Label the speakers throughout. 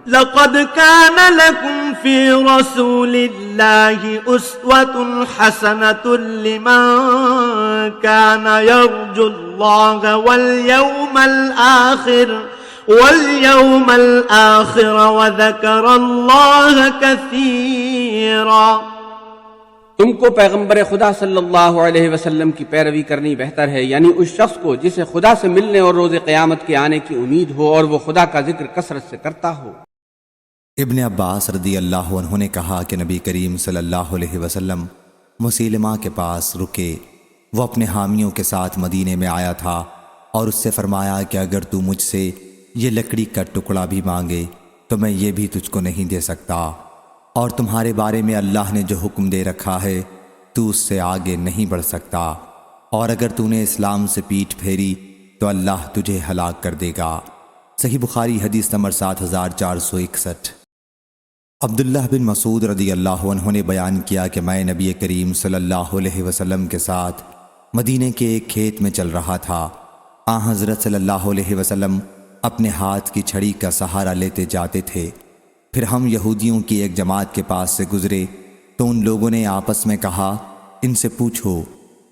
Speaker 1: لقد كان لكم في رسول الله أسوة حسنة لمن كان يرجو الله واليوم الآخر وذكر الله كثيرا۔
Speaker 2: تم کو پیغمبر خدا صلی اللہ علیہ وسلم کی پیروی کرنی بہتر ہے، یعنی اس شخص کو جسے خدا سے ملنے اور روز قیامت کے آنے کی امید ہو اور وہ خدا کا ذکر کثرت سے کرتا ہو۔
Speaker 3: ابن عباس رضی اللہ عنہ نے کہا کہ نبی کریم صلی اللہ علیہ وسلم مسیلمہ کے پاس رکے۔ وہ اپنے حامیوں کے ساتھ مدینے میں آیا تھا اور اس سے فرمایا کہ اگر تو مجھ سے یہ لکڑی کا ٹکڑا بھی مانگے تو میں یہ بھی تجھ کو نہیں دے سکتا، اور تمہارے بارے میں اللہ نے جو حکم دے رکھا ہے تو اس سے آگے نہیں بڑھ سکتا، اور اگر تو نے اسلام سے پیٹھ پھیری تو اللہ تجھے ہلاک کر دے گا۔ صحیح بخاری حدیث نمبر 7461۔ عبداللہ بن مسعود رضی اللہ عنہ نے بیان کیا کہ میں نبی کریم صلی اللہ علیہ وسلم کے ساتھ مدینے کے ایک کھیت میں چل رہا تھا۔ حضرت صلی اللہ علیہ وسلم اپنے ہاتھ کی چھڑی کا سہارا لیتے جاتے تھے۔ پھر ہم یہودیوں کی ایک جماعت کے پاس سے گزرے تو ان لوگوں نے آپس میں کہا، ان سے پوچھو۔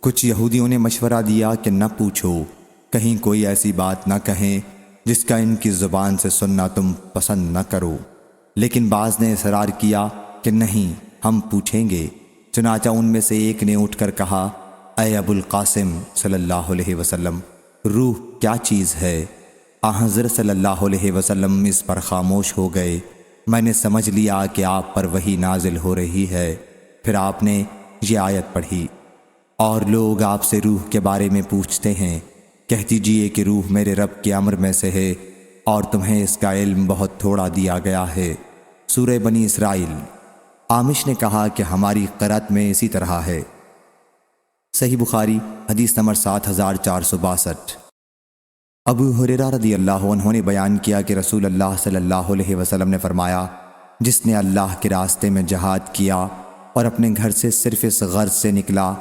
Speaker 3: کچھ یہودیوں نے مشورہ دیا کہ نہ پوچھو، کہیں کوئی ایسی بات نہ کہیں جس کا ان کی زبان سے سننا تم پسند نہ کرو، لیکن بعض نے اصرار کیا کہ نہیں، ہم پوچھیں گے۔ چنانچہ ان میں سے ایک نے اٹھ کر کہا، اے ابو القاسم صلی اللہ علیہ وسلم، روح کیا چیز ہے؟ حضرت صلی اللہ علیہ وسلم اس پر خاموش ہو گئے۔ میں نے سمجھ لیا کہ آپ پر وحی نازل ہو رہی ہے۔ پھر آپ نے یہ آیت پڑھی، اور لوگ آپ سے روح کے بارے میں پوچھتے ہیں، کہہ دیجئے کہ روح میرے رب کے امر میں سے ہے اور تمہیں اس کا علم بہت تھوڑا دیا گیا ہے۔ سورہ بنی اسرائیل۔ عامش نے کہا کہ ہماری قرأت میں اسی طرح ہے۔ صحیح بخاری حدیث نمبر 7462۔ ابو ہریرہ رضی اللہ عنہ نے بیان کیا کہ رسول اللہ صلی اللہ علیہ وسلم نے فرمایا، جس نے اللہ کے راستے میں جہاد کیا اور اپنے گھر سے صرف اس غرض سے نکلا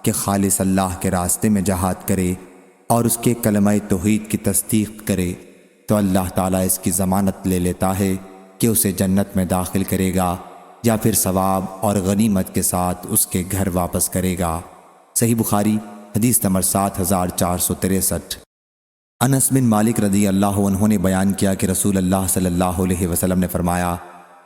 Speaker 3: کہ خالص اللہ کے راستے میں جہاد کرے اور اس کے کلمہ توحید کی تصدیق کرے، تو اللہ تعالیٰ اس کی ضمانت لے لیتا ہے کہ اسے جنت میں داخل کرے گا یا پھر ثواب اور غنیمت کے ساتھ اس کے گھر واپس کرے گا۔ صحیح بخاری حدیث نمبر 7463۔ انس بن مالک رضی اللہ عنہ نے بیان کیا کہ رسول اللہ صلی اللہ علیہ وسلم نے فرمایا،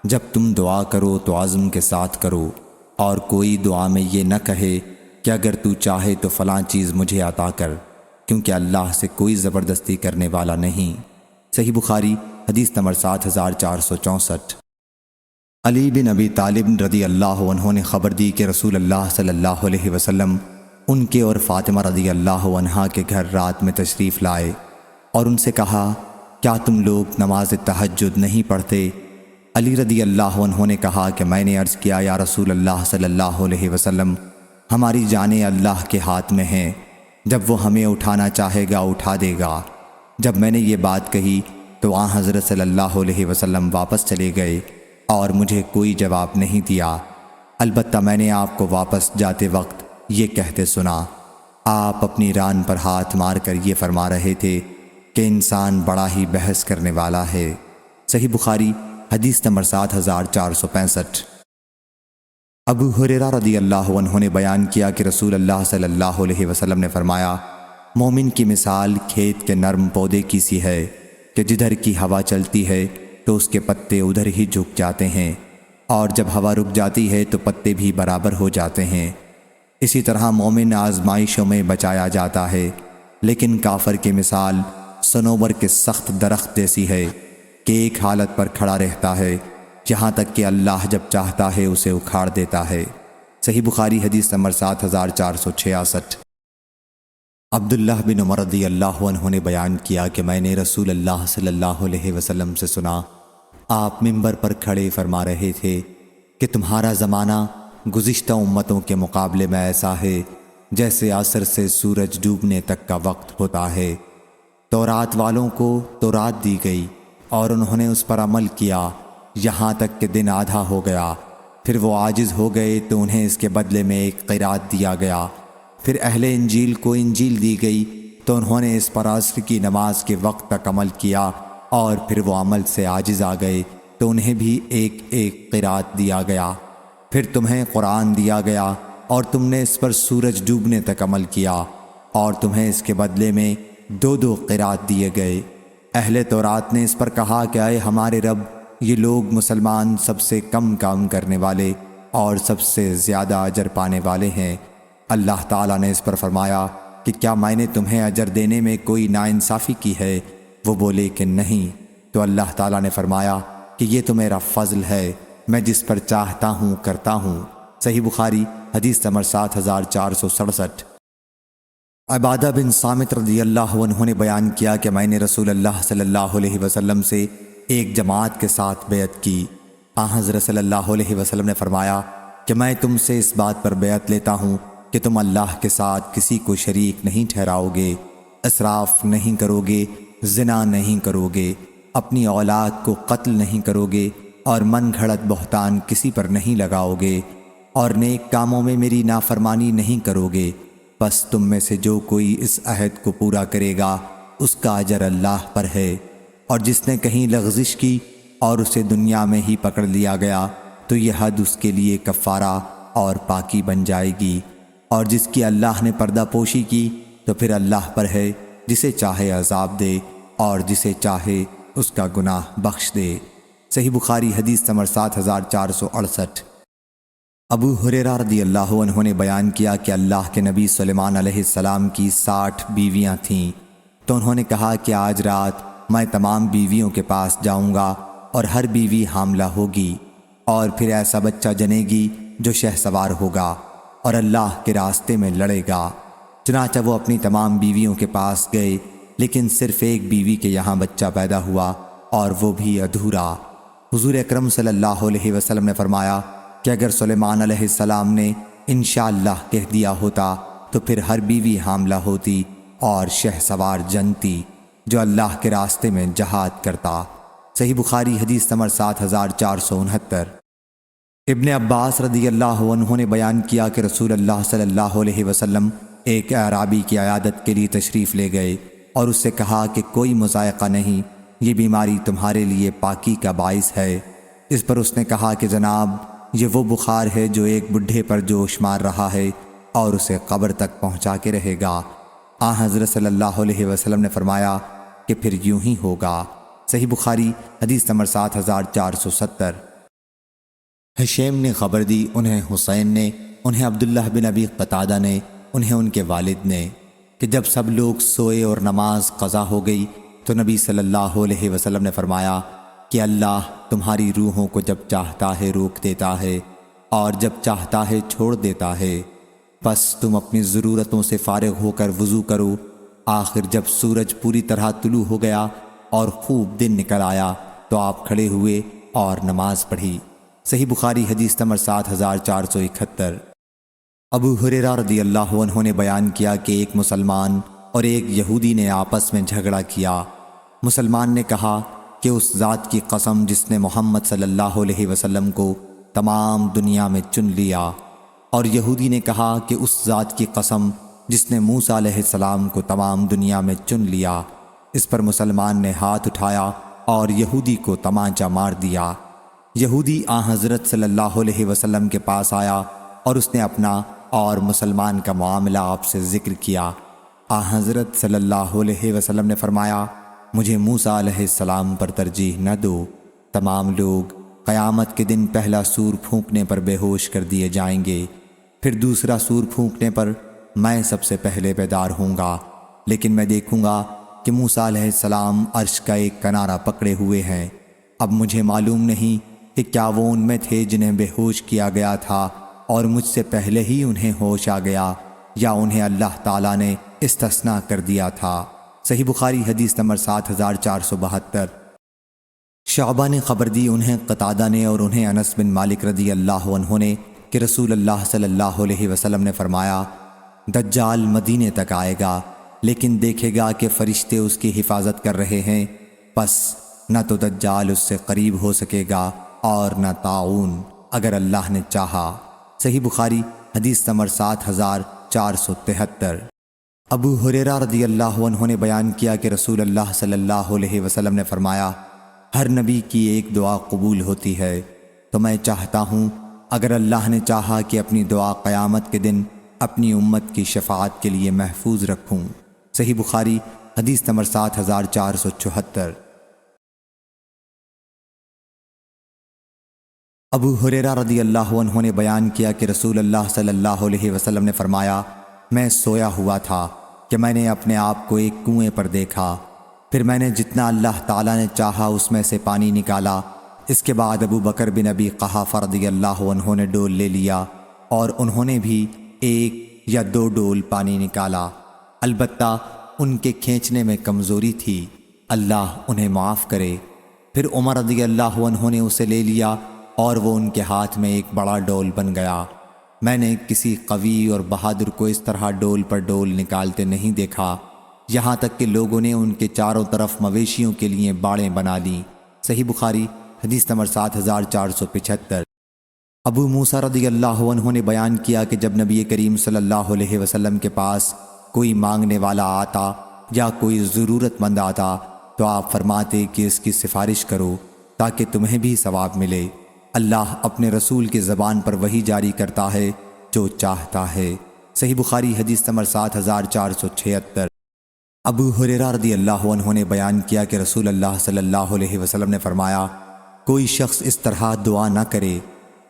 Speaker 3: جب تم دعا کرو تو عزم کے ساتھ کرو، اور کوئی دعا میں یہ نہ کہے کہ اگر تو چاہے تو فلاں چیز مجھے عطا کر، کیونکہ اللہ سے کوئی زبردستی کرنے والا نہیں۔ صحیح بخاری حدیث نمبر 7464۔ علی بن ابی طالب رضی اللہ عنہ نے خبر دی کہ رسول اللہ صلی اللہ علیہ وسلم ان کے اور فاطمہ رضی اللہ عنہا کے گھر رات میں تشریف لائے اور ان سے کہا، کیا تم لوگ نماز تہجد نہیں پڑھتے؟ علی رضی اللہ عنہ نے کہا کہ میں نے عرض کیا، یا رسول اللہ صلی اللہ علیہ وسلم، ہماری جانیں اللہ کے ہاتھ میں ہیں، جب وہ ہمیں اٹھانا چاہے گا اٹھا دے گا۔ جب میں نے یہ بات کہی تو حضرت صلی اللہ علیہ وسلم واپس چلے گئے اور مجھے کوئی جواب نہیں دیا، البتہ میں نے آپ کو واپس جاتے وقت یہ کہتے سنا۔ آپ اپنی ران پر ہاتھ مار کر یہ فرما رہے تھے کہ انسان بڑا ہی بحث کرنے والا ہے۔ صحیح بخاری حدیث نمبر 7465۔ ابو ہریرہ رضی اللہ عنہ نے بیان کیا کہ رسول اللہ صلی اللہ علیہ وسلم نے فرمایا، مومن کی مثال کھیت کے نرم پودے کی سی ہے کہ جدھر کی ہوا چلتی ہے تو اس کے پتے ادھر ہی جھک جاتے ہیں، اور جب ہوا رک جاتی ہے تو پتے بھی برابر ہو جاتے ہیں۔ اسی طرح مومن آزمائشوں میں بچایا جاتا ہے، لیکن کافر کی مثال صنوبر کے سخت درخت جیسی ہے کہ ایک حالت پر کھڑا رہتا ہے یہاں تک کہ اللہ جب چاہتا ہے اسے اکھاڑ دیتا ہے۔ صحیح بخاری حدیث نمبر 7466۔ عبداللہ بن عمر رضی اللہ عنہ نے بیان کیا کہ میں نے رسول اللہ صلی اللہ علیہ وسلم سے سنا، آپ منبر پر کھڑے فرما رہے تھے کہ تمہارا زمانہ گزشتہ امتوں کے مقابلے میں ایسا ہے جیسے عصر سے سورج ڈوبنے تک کا وقت ہوتا ہے۔ تورات والوں کو تورات دی گئی اور انہوں نے اس پر عمل کیا یہاں تک کہ دن آدھا ہو گیا، پھر وہ عاجز ہو گئے تو انہیں اس کے بدلے میں ایک قرات دیا گیا۔ پھر اہل انجیل کو انجیل دی گئی تو انہوں نے اس پر عصر کی نماز کے وقت تک عمل کیا، اور پھر وہ عمل سے عاجز آ گئے تو انہیں بھی ایک ایک قرات دیا گیا۔ پھر تمہیں قرآن دیا گیا اور تم نے اس پر سورج ڈوبنے تک عمل کیا، اور تمہیں اس کے بدلے میں 2 قرات دیے گئے۔ اہل تورات نے اس پر کہا کہ اے ہمارے رب، یہ لوگ مسلمان سب سے کم کام کرنے والے اور سب سے زیادہ اجر پانے والے ہیں۔ اللہ تعالیٰ نے اس پر فرمایا کہ کیا میں نے تمہیں اجر دینے میں کوئی ناانصافی کی ہے؟ وہ بولے کہ نہیں۔ تو اللہ تعالیٰ نے فرمایا کہ یہ تو میرا فضل ہے، میں جس پر چاہتا ہوں کرتا ہوں۔ صحیح بخاری حدیث نمبر 7467۔ عبادہ بن صامت رضی اللہ عنہ نے بیان کیا کہ میں نے رسول اللہ صلی اللہ علیہ وسلم سے ایک جماعت کے ساتھ بیعت کی۔ حضرت صلی اللہ علیہ وسلم نے فرمایا کہ میں تم سے اس بات پر بیعت لیتا ہوں کہ تم اللہ کے ساتھ کسی کو شریک نہیں ٹھہراؤ گے، اسراف نہیں کرو گے، زنا نہیں کرو گے، اپنی اولاد کو قتل نہیں کرو گے، اور من گھڑت بہتان کسی پر نہیں لگاؤ گے، اور نیک کاموں میں میری نافرمانی نہیں کرو گے۔ بس تم میں سے جو کوئی اس عہد کو پورا کرے گا اس کا اجر اللہ پر ہے، اور جس نے کہیں لغزش کی اور اسے دنیا میں ہی پکڑ لیا گیا تو یہ حد اس کے لیے کفارہ اور پاکی بن جائے گی، اور جس کی اللہ نے پردہ پوشی کی تو پھر اللہ پر ہے، جسے چاہے عذاب دے اور جسے چاہے اس کا گناہ بخش دے۔ صحیح بخاری حدیث نمبر 7468۔ ابو ہریرہ رضی اللہ عنہ نے بیان کیا کہ اللہ کے نبی سلیمان علیہ السلام کی 60 بیویاں تھیں، تو انہوں نے کہا کہ آج رات میں تمام بیویوں کے پاس جاؤں گا اور ہر بیوی حاملہ ہوگی، اور پھر ایسا بچہ جنے گی جو شہسوار ہوگا اور اللہ کے راستے میں لڑے گا۔ چنانچہ وہ اپنی تمام بیویوں کے پاس گئے، لیکن صرف ایک بیوی کے یہاں بچہ پیدا ہوا اور وہ بھی ادھورا۔ حضور اکرم صلی اللہ علیہ وسلم نے فرمایا کہ اگر سلیمان علیہ السلام نے انشاءاللہ کہہ دیا ہوتا تو پھر ہر بیوی حاملہ ہوتی اور شہسوار جنتی جو اللہ کے راستے میں جہاد کرتا۔ صحیح بخاری حدیث نمبر 7469۔ ابن عباس رضی اللہ عنہ نے بیان کیا کہ رسول اللہ صلی اللہ علیہ وسلم ایک اعرابی کی عیادت کے لیے تشریف لے گئے اور اس سے کہا کہ کوئی مضائقہ نہیں، یہ بیماری تمہارے لیے پاکی کا باعث ہے۔ اس پر اس نے کہا کہ جناب، یہ وہ بخار ہے جو ایک بڈھے پر جوش مار رہا ہے اور اسے قبر تک پہنچا کے رہے گا۔ حضرت صلی اللہ علیہ وسلم نے فرمایا کہ پھر یوں ہی ہوگا۔ صحیح بخاری حدیث نمبر 7470۔ حشیم نے خبر دی، انہیں حسین نے، انہیں عبداللہ بن ابی قتادہ نے، انہیں ان کے والد نے، کہ جب سب لوگ سوئے اور نماز قضا ہو گئی تو نبی صلی اللہ علیہ وسلم نے فرمایا کہ اللہ تمہاری روحوں کو جب چاہتا ہے روک دیتا ہے اور جب چاہتا ہے چھوڑ دیتا ہے، بس تم اپنی ضرورتوں سے فارغ ہو کر وضو کرو۔ آخر جب سورج پوری طرح طلوع ہو گیا اور خوب دن نکل آیا تو آپ کھڑے ہوئے اور نماز پڑھی۔ صحیح بخاری حدیث نمبر 7471۔ ابو ہریرہ رضی اللہ عنہ نے بیان کیا کہ ایک مسلمان اور ایک یہودی نے آپس میں جھگڑا کیا۔ مسلمان نے کہا کہ اس ذات کی قسم جس نے محمد صلی اللہ علیہ وسلم کو تمام دنیا میں چن لیا، اور یہودی نے کہا کہ اس ذات کی قسم جس نے موسیٰ علیہ السلام کو تمام دنیا میں چن لیا۔ اس پر مسلمان نے ہاتھ اٹھایا اور یہودی کو تمانچہ مار دیا۔ یہودی حضرت صلی اللہ علیہ وسلم کے پاس آیا اور اس نے اپنا اور مسلمان کا معاملہ آپ سے ذکر کیا۔ حضرت صلی اللہ علیہ وسلم نے فرمایا، مجھے موسیٰ علیہ السلام پر ترجیح نہ دو، تمام لوگ قیامت کے دن پہلا سور پھونکنے پر بے ہوش کر دیے جائیں گے، پھر دوسرا سور پھونکنے پر میں سب سے پہلے بیدار ہوں گا، لیکن میں دیکھوں گا کہ موسیٰ علیہ السلام عرش کا ایک کنارہ پکڑے ہوئے ہیں۔ اب مجھے معلوم نہیں کہ کیا وہ ان میں تھے جنہیں بے ہوش کیا گیا تھا اور مجھ سے پہلے ہی انہیں ہوش آ گیا، یا انہیں اللہ تعالیٰ نے استثناء کر دیا تھا۔ صحیح بخاری حدیث نمبر 7472۔ شعبہ نے خبر دی، انہیں قتادہ نے اور انہیں انس بن مالک رضی اللہ عنہ نے، کہ رسول اللہ صلی اللہ علیہ وسلم نے فرمایا، دجال مدینے تک آئے گا، لیکن دیکھے گا کہ فرشتے اس کی حفاظت کر رہے ہیں، پس نہ تو دجال اس سے قریب ہو سکے گا اور نہ طاعون اگر اللہ نے چاہا۔ صحیح بخاری حدیث نمبر 7473۔ ابو ہریرہ رضی اللہ عنہ نے بیان کیا کہ رسول اللہ صلی اللہ علیہ وسلم نے فرمایا، ہر نبی کی ایک دعا قبول ہوتی ہے، تو میں چاہتا ہوں اگر اللہ نے چاہا کہ اپنی دعا قیامت کے دن اپنی امت کی شفاعت کے لیے محفوظ رکھوں۔ صحیح بخاری حدیث نمبر 7474۔ ابو ہریرہ رضی اللہ عنہ نے بیان کیا کہ رسول اللہ صلی اللہ علیہ وسلم نے فرمایا، میں سویا ہوا تھا کہ میں نے اپنے آپ کو ایک کنویں پر دیکھا، پھر میں نے جتنا اللہ تعالیٰ نے چاہا اس میں سے پانی نکالا۔ اس کے بعد ابو بکر بن ابی قحافہ رضی اللہ عنہ نے ڈول لے لیا اور انہوں نے بھی 1 یا 2 ڈول پانی نکالا، البتہ ان کے کھینچنے میں کمزوری تھی، اللہ انہیں معاف کرے۔ پھر عمر رضی اللہ عنہ نے اسے لے لیا اور وہ ان کے ہاتھ میں ایک بڑا ڈول بن گیا۔ میں نے کسی قوی اور بہادر کو اس طرح ڈول پر ڈول نکالتے نہیں دیکھا، یہاں تک کہ لوگوں نے ان کے چاروں طرف مویشیوں کے لیے باڑیں بنا لیں۔ صحیح بخاری حدیث نمبر 7475۔ ابو موسیٰ رضی اللہ عنہ نے بیان کیا کہ جب نبی کریم صلی اللہ علیہ وسلم کے پاس کوئی مانگنے والا آتا یا کوئی ضرورت مند آتا تو آپ فرماتے کہ اس کی سفارش کرو تاکہ تمہیں بھی ثواب ملے۔ اللہ اپنے رسول کی زبان پر وحی جاری کرتا ہے جو چاہتا ہے۔ صحیح بخاری حدیث نمبر 7476۔ ابو ہریرہ رضی اللہ عنہ نے بیان کیا کہ رسول اللہ صلی اللہ علیہ وسلم نے فرمایا، کوئی شخص اس طرح دعا نہ کرے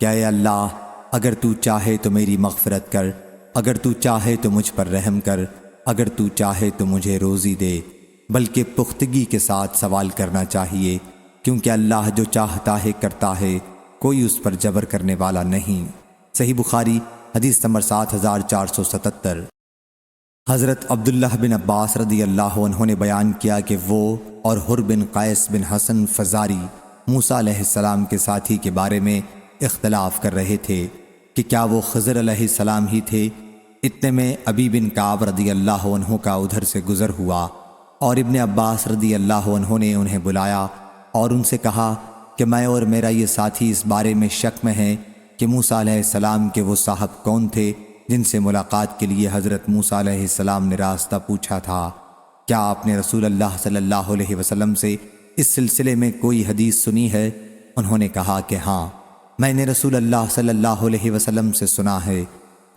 Speaker 3: کہ اے اللہ اگر تو چاہے تو میری مغفرت کر، اگر تو چاہے تو مجھ پر رحم کر، اگر تو چاہے تو مجھے روزی دے، بلکہ پختگی کے ساتھ سوال کرنا چاہیے، کیونکہ اللہ جو چاہتا ہے کرتا ہے، کوئی اس پر جبر کرنے والا نہیں۔ صحیح بخاری حدیث نمبر 7477۔ حضرت عبداللہ بن عباس رضی اللہ عنہ نے بیان کیا کہ وہ اور حر بن قیس بن حسن فزاری موسیٰ علیہ السلام کے ساتھی کے بارے میں اختلاف کر رہے تھے کہ کیا وہ خضر علیہ السلام ہی تھے۔ اتنے میں ابی بن کعب رضی اللہ عنہ کا ادھر سے گزر ہوا اور ابن عباس رضی اللہ عنہ نے انہیں بلایا اور ان سے کہا کہ میں اور میرا یہ ساتھی اس بارے میں شک میں ہیں کہ موسیٰ علیہ السلام کے وہ صاحب کون تھے جن سے ملاقات کے لیے حضرت موسیٰ علیہ السلام نے راستہ پوچھا تھا۔ کیا آپ نے رسول اللہ صلی اللہ علیہ وسلم سے اس سلسلے میں کوئی حدیث سنی ہے؟ انہوں نے کہا کہ ہاں، میں نے رسول اللہ صلی اللہ علیہ وسلم سے سنا ہے۔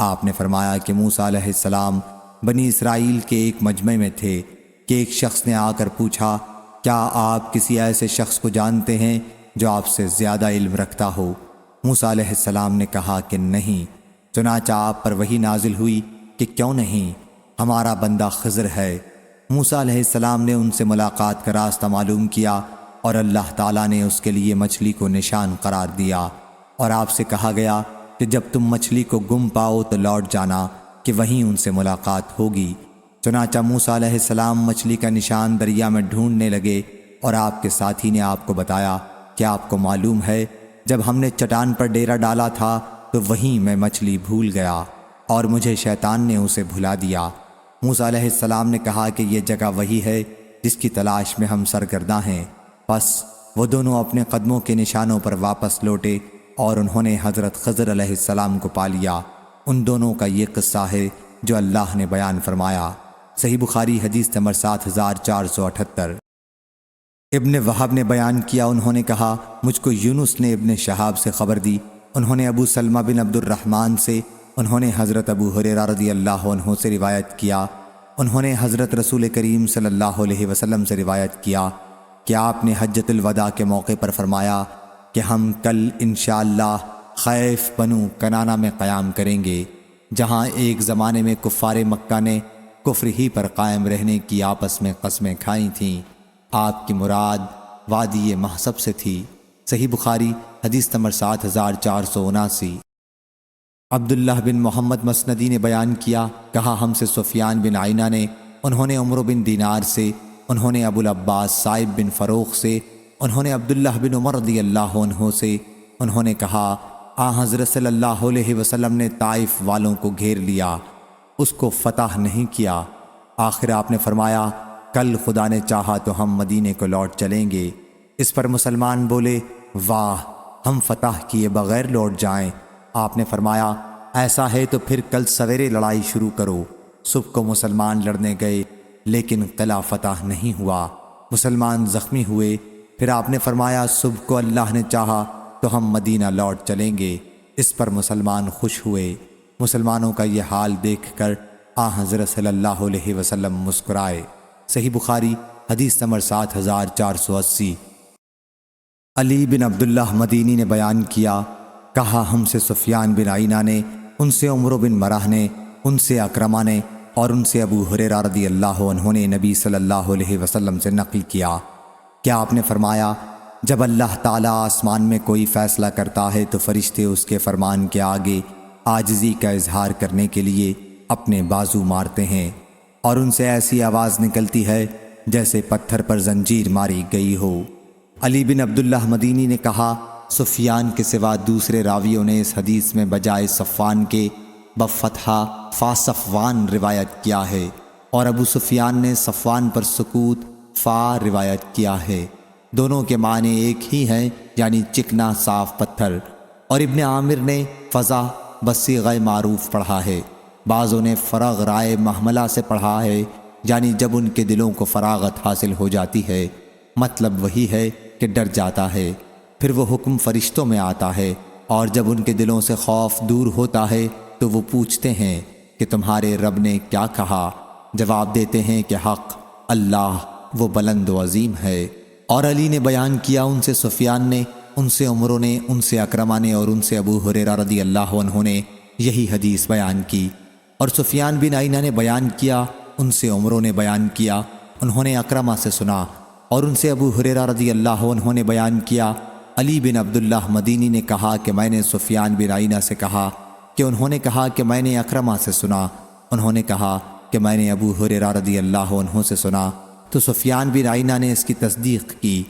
Speaker 3: آپ نے فرمایا کہ موسیٰ علیہ السلام بنی اسرائیل کے ایک مجمع میں تھے کہ ایک شخص نے آ کر پوچھا، کیا آپ کسی ایسے شخص کو جانتے ہیں جو آپ سے زیادہ علم رکھتا ہو؟ موسیٰ علیہ السلام نے کہا کہ نہیں۔ چنانچہ آپ پر وحی نازل ہوئی کہ کیوں نہیں، ہمارا بندہ خضر ہے۔ موسیٰ علیہ السلام نے ان سے ملاقات کا راستہ معلوم کیا اور اللہ تعالیٰ نے اس کے لیے مچھلی کو نشان قرار دیا، اور آپ سے کہا گیا کہ جب تم مچھلی کو گم پاؤ تو لوٹ جانا کہ وہیں ان سے ملاقات ہوگی۔ چنانچہ موسیٰ علیہ السلام مچھلی کا نشان دریا میں ڈھونڈنے لگے اور آپ کے ساتھی نے آپ کو بتایا کہ آپ کو معلوم ہے جب ہم نے چٹان پر ڈیرا ڈالا تھا تو وہیں میں مچھلی بھول گیا اور مجھے شیطان نے اسے بھلا دیا۔ موسیٰ علیہ السلام نے کہا کہ یہ جگہ وہی ہے جس کی تلاش میں ہم سرگرداں ہیں۔ پس وہ دونوں اپنے قدموں کے نشانوں پر واپس لوٹے اور انہوں نے حضرت خضر علیہ السلام کو پا لیا۔ ان دونوں کا یہ قصہ ہے جو اللہ نے بیان فرمایا۔ صحیح بخاری حدیث نمبر 7478۔ ابن وہب نے بیان کیا، انہوں نے کہا مجھ کو یونس نے ابن شہاب سے خبر دی، انہوں نے ابو سلمہ بن عبد الرحمن سے، انہوں نے حضرت ابو ہریرہ رضی اللہ عنہ سے روایت کیا، انہوں نے حضرت رسول کریم صلی اللہ علیہ وسلم سے روایت کیا کہ آپ نے حجۃ الوداع کے موقع پر فرمایا کہ ہم کل انشاءاللہ خیف بنو کنانہ میں قیام کریں گے، جہاں ایک زمانے میں کفار مکہ نے کفر ہی پر قائم رہنے کی آپس میں قسمیں کھائی تھیں۔ آپ کی مراد وادی محسب سے تھی۔ صحیح بخاری حدیث نمبر 7479۔ عبداللہ بن محمد مسندی نے بیان کیا، کہا ہم سے سفیان بن عینہ نے، انہوں نے عمرو بن دینار سے، انہوں نے ابو العباس صائب بن فروخ سے، انہوں نے عبداللہ بن عمر رضی اللہ عنہ سے، انہوں نے کہا حضرت صلی اللہ علیہ وسلم نے طائف والوں کو گھیر لیا، اس کو فتح نہیں کیا۔ آخر آپ نے فرمایا کل خدا نے چاہا تو ہم مدینے کو لوٹ چلیں گے۔ اس پر مسلمان بولے واہ، ہم فتح کیے بغیر لوٹ جائیں۔ آپ نے فرمایا ایسا ہے تو پھر کل سویرے لڑائی شروع کرو۔ صبح کو مسلمان لڑنے گئے لیکن قلعہ فتح نہیں ہوا، مسلمان زخمی ہوئے پھر آپ نے فرمایا صبح کو اللہ نے چاہا تو ہم مدینہ لوٹ چلیں گے۔ اس پر مسلمان خوش ہوئے۔ مسلمانوں کا یہ حال دیکھ کر حضرت صلی اللہ علیہ وسلم مسکرائے۔ صحیح بخاری حدیث نمبر 7480۔ علی بن عبداللہ مدینی نے بیان کیا، کہا ہم سے سفیان بن عینہ نے، ان سے عمرو بن مرہ نے، ان سے اکرمہ نے اور ان سے ابو ہریرہ رضی اللہ عنہ نے نبی صلی اللہ علیہ وسلم سے نقل کیا کہ آپ نے فرمایا، جب اللہ تعالیٰ آسمان میں کوئی فیصلہ کرتا ہے تو فرشتے اس کے فرمان کے آگے عاجزی کا اظہار کرنے کے لیے اپنے بازو مارتے ہیں، اور ان سے ایسی آواز نکلتی ہے جیسے پتھر پر زنجیر ماری گئی ہو۔ علی بن عبداللہ مدینی نے کہا، سفیان کے سوا دوسرے راویوں نے اس حدیث میں بجائے صفوان کے بفتحہ فا صفوان روایت کیا ہے، اور ابو سفیان نے صفوان پر سکوت فا روایت کیا ہے۔ دونوں کے معنی ایک ہی ہیں، یعنی چکنا صاف پتھر، اور ابن عامر نے فضا بصیغہ معروف پڑھا ہے۔ بعضوں نے فرغ رائے محملہ سے پڑھا ہے، یعنی جب ان کے دلوں کو فراغت حاصل ہو جاتی ہے، مطلب وہی ہے کہ ڈر جاتا ہے، پھر وہ حکم فرشتوں میں آتا ہے، اور جب ان کے دلوں سے خوف دور ہوتا ہے تو وہ پوچھتے ہیں کہ تمہارے رب نے کیا کہا؟ جواب دیتے ہیں کہ حق، اللہ وہ بلند و عظیم ہے۔ اور علی نے بیان کیا، ان سے سفیان نے، ان سے عمرو نے، ان سے اکرمہ نے اور ان سے ابو ہریرہ رضی اللہ عنہ نے یہی حدیث بیان کی۔ اور سفیان بن عینہ نے بیان کیا، ان سے عمرو نے بیان کیا، انہوں نے اکرمہ سے سنا، اور ان سے ابو ہریرہ رضی اللہ عنہ نے بیان کیا۔ علی بن عبداللہ مدینی نے کہا کہ میں نے سفیان بن عینہ سے کہا کہ انہوں نے کہا کہ میں نے اکرمہ سے سنا، انہوں نے کہا کہ میں نے ابو ہریرہ رضی اللہ عنہ سے سنا، تو سفیان بن عینہ نے اس کی تصدیق کی۔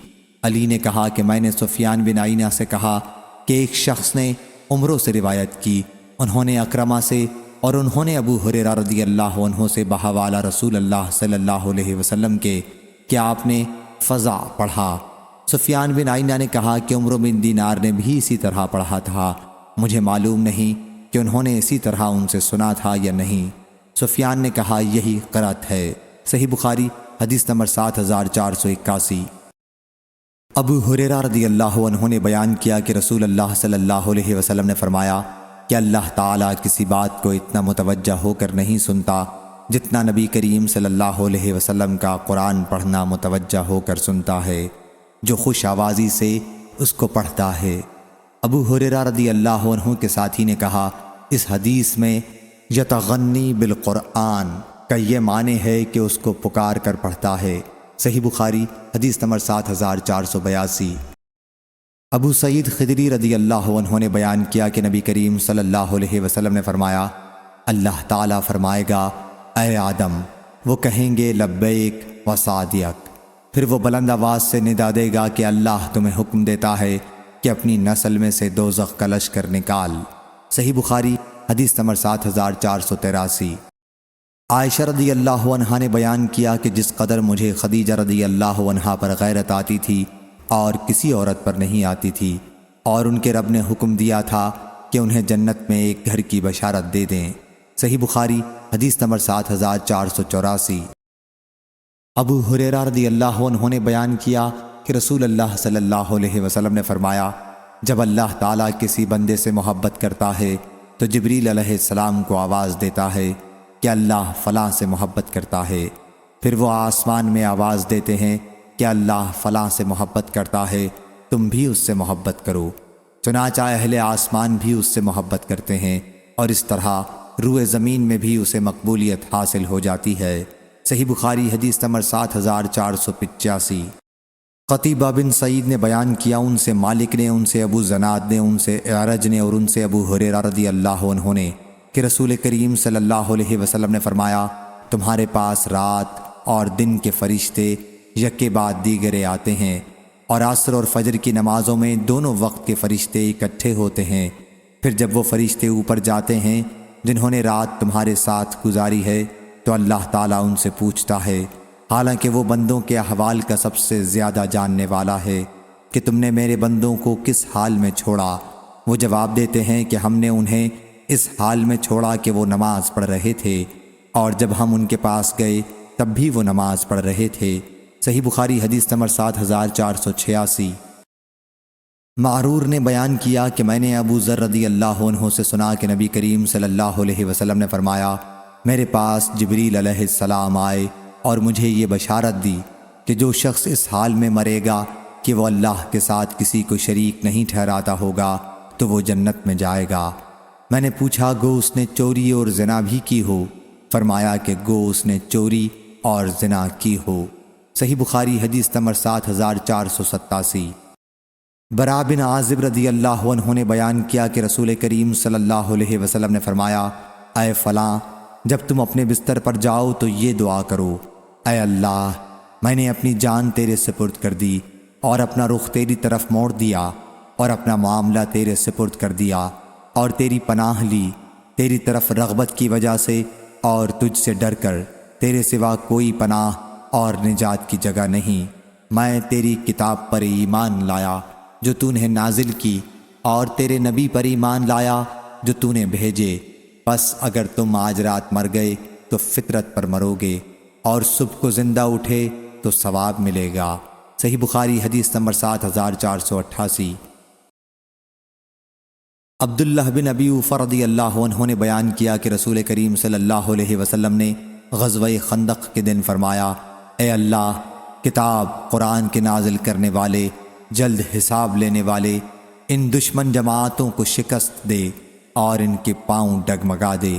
Speaker 3: علی نے کہا کہ میں نے سفیان بن عینہ سے کہا کہ ایک شخص نے عمرو سے روایت کی، انہوں نے اکرمہ سے، اور انہوں نے ابو ہریرہ رضی اللہ عنہ سے بحوالہ رسول اللہ صلی اللہ علیہ وسلم کے کہ آپ نے فضا پڑھا۔ سفیان بن عینہ نے کہا کہ عمرو بن دینار نے بھی اسی طرح پڑھا تھا، مجھے معلوم نہیں کہ انہوں نے اسی طرح ان سے سنا تھا یا نہیں۔ سفیان نے کہا یہی قرأت ہے۔ صحیح بخاری حدیث نمبر 7481۔ ابو ہریرہ رضی اللہ عنہ نے بیان کیا کہ رسول اللہ صلی اللہ علیہ وسلم نے فرمایا کہ اللہ تعالیٰ کسی بات کو اتنا متوجہ ہو کر نہیں سنتا جتنا نبی کریم صلی اللہ علیہ وسلم کا قرآن پڑھنا متوجہ ہو کر سنتا ہے، جو خوش آوازی سے اس کو پڑھتا ہے۔ ابو ہریرہ رضی اللہ عنہ کے ساتھی نے کہا، اس حدیث میں یتغنی بالقرآن کا یہ معنی ہے کہ اس کو پکار کر پڑھتا ہے۔ صحیح بخاری حدیث نمبر 7482۔ ابو سعید خدری رضی اللہ عنہ نے بیان کیا کہ نبی کریم صلی اللہ علیہ وسلم نے فرمایا، اللہ تعالیٰ فرمائے گا، اے آدم، وہ کہیں گے لبیک و صادق، پھر وہ بلند آواز سے ندا دے گا کہ اللہ تمہیں حکم دیتا ہے کہ اپنی نسل میں سے دوزخ کا لشکر نکال۔ صحیح بخاری حدیث نمبر 7483۔ عائشہ رضی اللہ عنہا نے بیان کیا کہ جس قدر مجھے خدیجہ رضی اللہ عنہا پر غیرت آتی تھی اور کسی عورت پر نہیں آتی تھی، اور ان کے رب نے حکم دیا تھا کہ انہیں جنت میں ایک گھر کی بشارت دے دیں۔ صحیح بخاری حدیث نمبر 7484۔ ابو ہریرہ رضی اللہ عنہ نے بیان کیا کہ رسول اللہ صلی اللہ علیہ وسلم نے فرمایا، جب اللہ تعالیٰ کسی بندے سے محبت کرتا ہے تو جبریل علیہ السلام کو آواز دیتا ہے کہ اللہ فلاں سے محبت کرتا ہے، پھر وہ آسمان میں آواز دیتے ہیں کہ اللہ فلاں سے محبت کرتا ہے، تم بھی اس سے محبت کرو، چنانچہ اہل آسمان بھی اس سے محبت کرتے ہیں، اور اس طرح روئے زمین میں بھی اسے مقبولیت حاصل ہو جاتی ہے۔ صحیح بخاری حدیث نمبر 7485۔ قتیبہ بن سعید نے بیان کیا، ان سے مالک نے، ان سے ابو زناد نے، ان سے اعرج نے اور ان سے ابو ہریرہ رضی اللہ عنہ نے کہ رسول کریم صلی اللہ علیہ وسلم نے فرمایا، تمہارے پاس رات اور دن کے فرشتے یکے بعد دیگرے آتے ہیں، اور عصر اور فجر کی نمازوں میں دونوں وقت کے فرشتے اکٹھے ہوتے ہیں، پھر جب وہ فرشتے اوپر جاتے ہیں جنہوں نے رات تمہارے ساتھ گزاری ہے تو اللہ تعالیٰ ان سے پوچھتا ہے، حالانکہ وہ بندوں کے احوال کا سب سے زیادہ جاننے والا ہے، کہ تم نے میرے بندوں کو کس حال میں چھوڑا؟ وہ جواب دیتے ہیں کہ ہم نے انہیں اس حال میں چھوڑا کہ وہ نماز پڑھ رہے تھے، اور جب ہم ان کے پاس گئے تب بھی وہ نماز پڑھ رہے تھے، صحیح بخاری حدیث نمبر 7486۔ معرور نے بیان کیا کہ میں نے ابو ذر رضی اللہ عنہ سے سنا کہ نبی کریم صلی اللہ علیہ وسلم نے فرمایا، میرے پاس جبریل علیہ السلام آئے اور مجھے یہ بشارت دی کہ جو شخص اس حال میں مرے گا کہ وہ اللہ کے ساتھ کسی کو شریک نہیں ٹھہراتا ہوگا تو وہ جنت میں جائے گا۔ میں نے پوچھا، گو اس نے چوری اور زنا بھی کی ہو؟ فرمایا کہ گو اس نے چوری اور زنا کی ہو۔ صحیح بخاری حدیث نمبر 7487۔ برا بن عازب رضی اللہ عنہ نے بیان کیا کہ رسول کریم صلی اللہ علیہ وسلم نے فرمایا، اے فلاں، جب تم اپنے بستر پر جاؤ تو یہ دعا کرو، اے اللہ، میں نے اپنی جان تیرے سپرد کر دی اور اپنا رخ تیری طرف موڑ دیا اور اپنا معاملہ تیرے سپرد کر دیا اور تیری پناہ لی، تیری طرف رغبت کی وجہ سے اور تجھ سے ڈر کر، تیرے سوا کوئی پناہ اور نجات کی جگہ نہیں۔ میں تیری کتاب پر ایمان لایا جو تو نے نازل کی اور تیرے نبی پر ایمان لایا جو تو نے بھیجے، پس اگر تم آج رات مر گئے تو فطرت پر مرو گے اور صبح کو زندہ اٹھے تو ثواب ملے گا۔ صحیح بخاری حدیث نمبر 7488۔ عبداللہ بن ابی اوفا رضی اللہ عنہ نے بیان کیا کہ رسول کریم صلی اللہ علیہ وسلم نے غزوہ خندق کے دن فرمایا، اے اللہ، کتاب قرآن کے نازل کرنے والے، جلد حساب لینے والے، ان دشمن جماعتوں کو شکست دے اور ان کے پاؤں ڈگمگا دے۔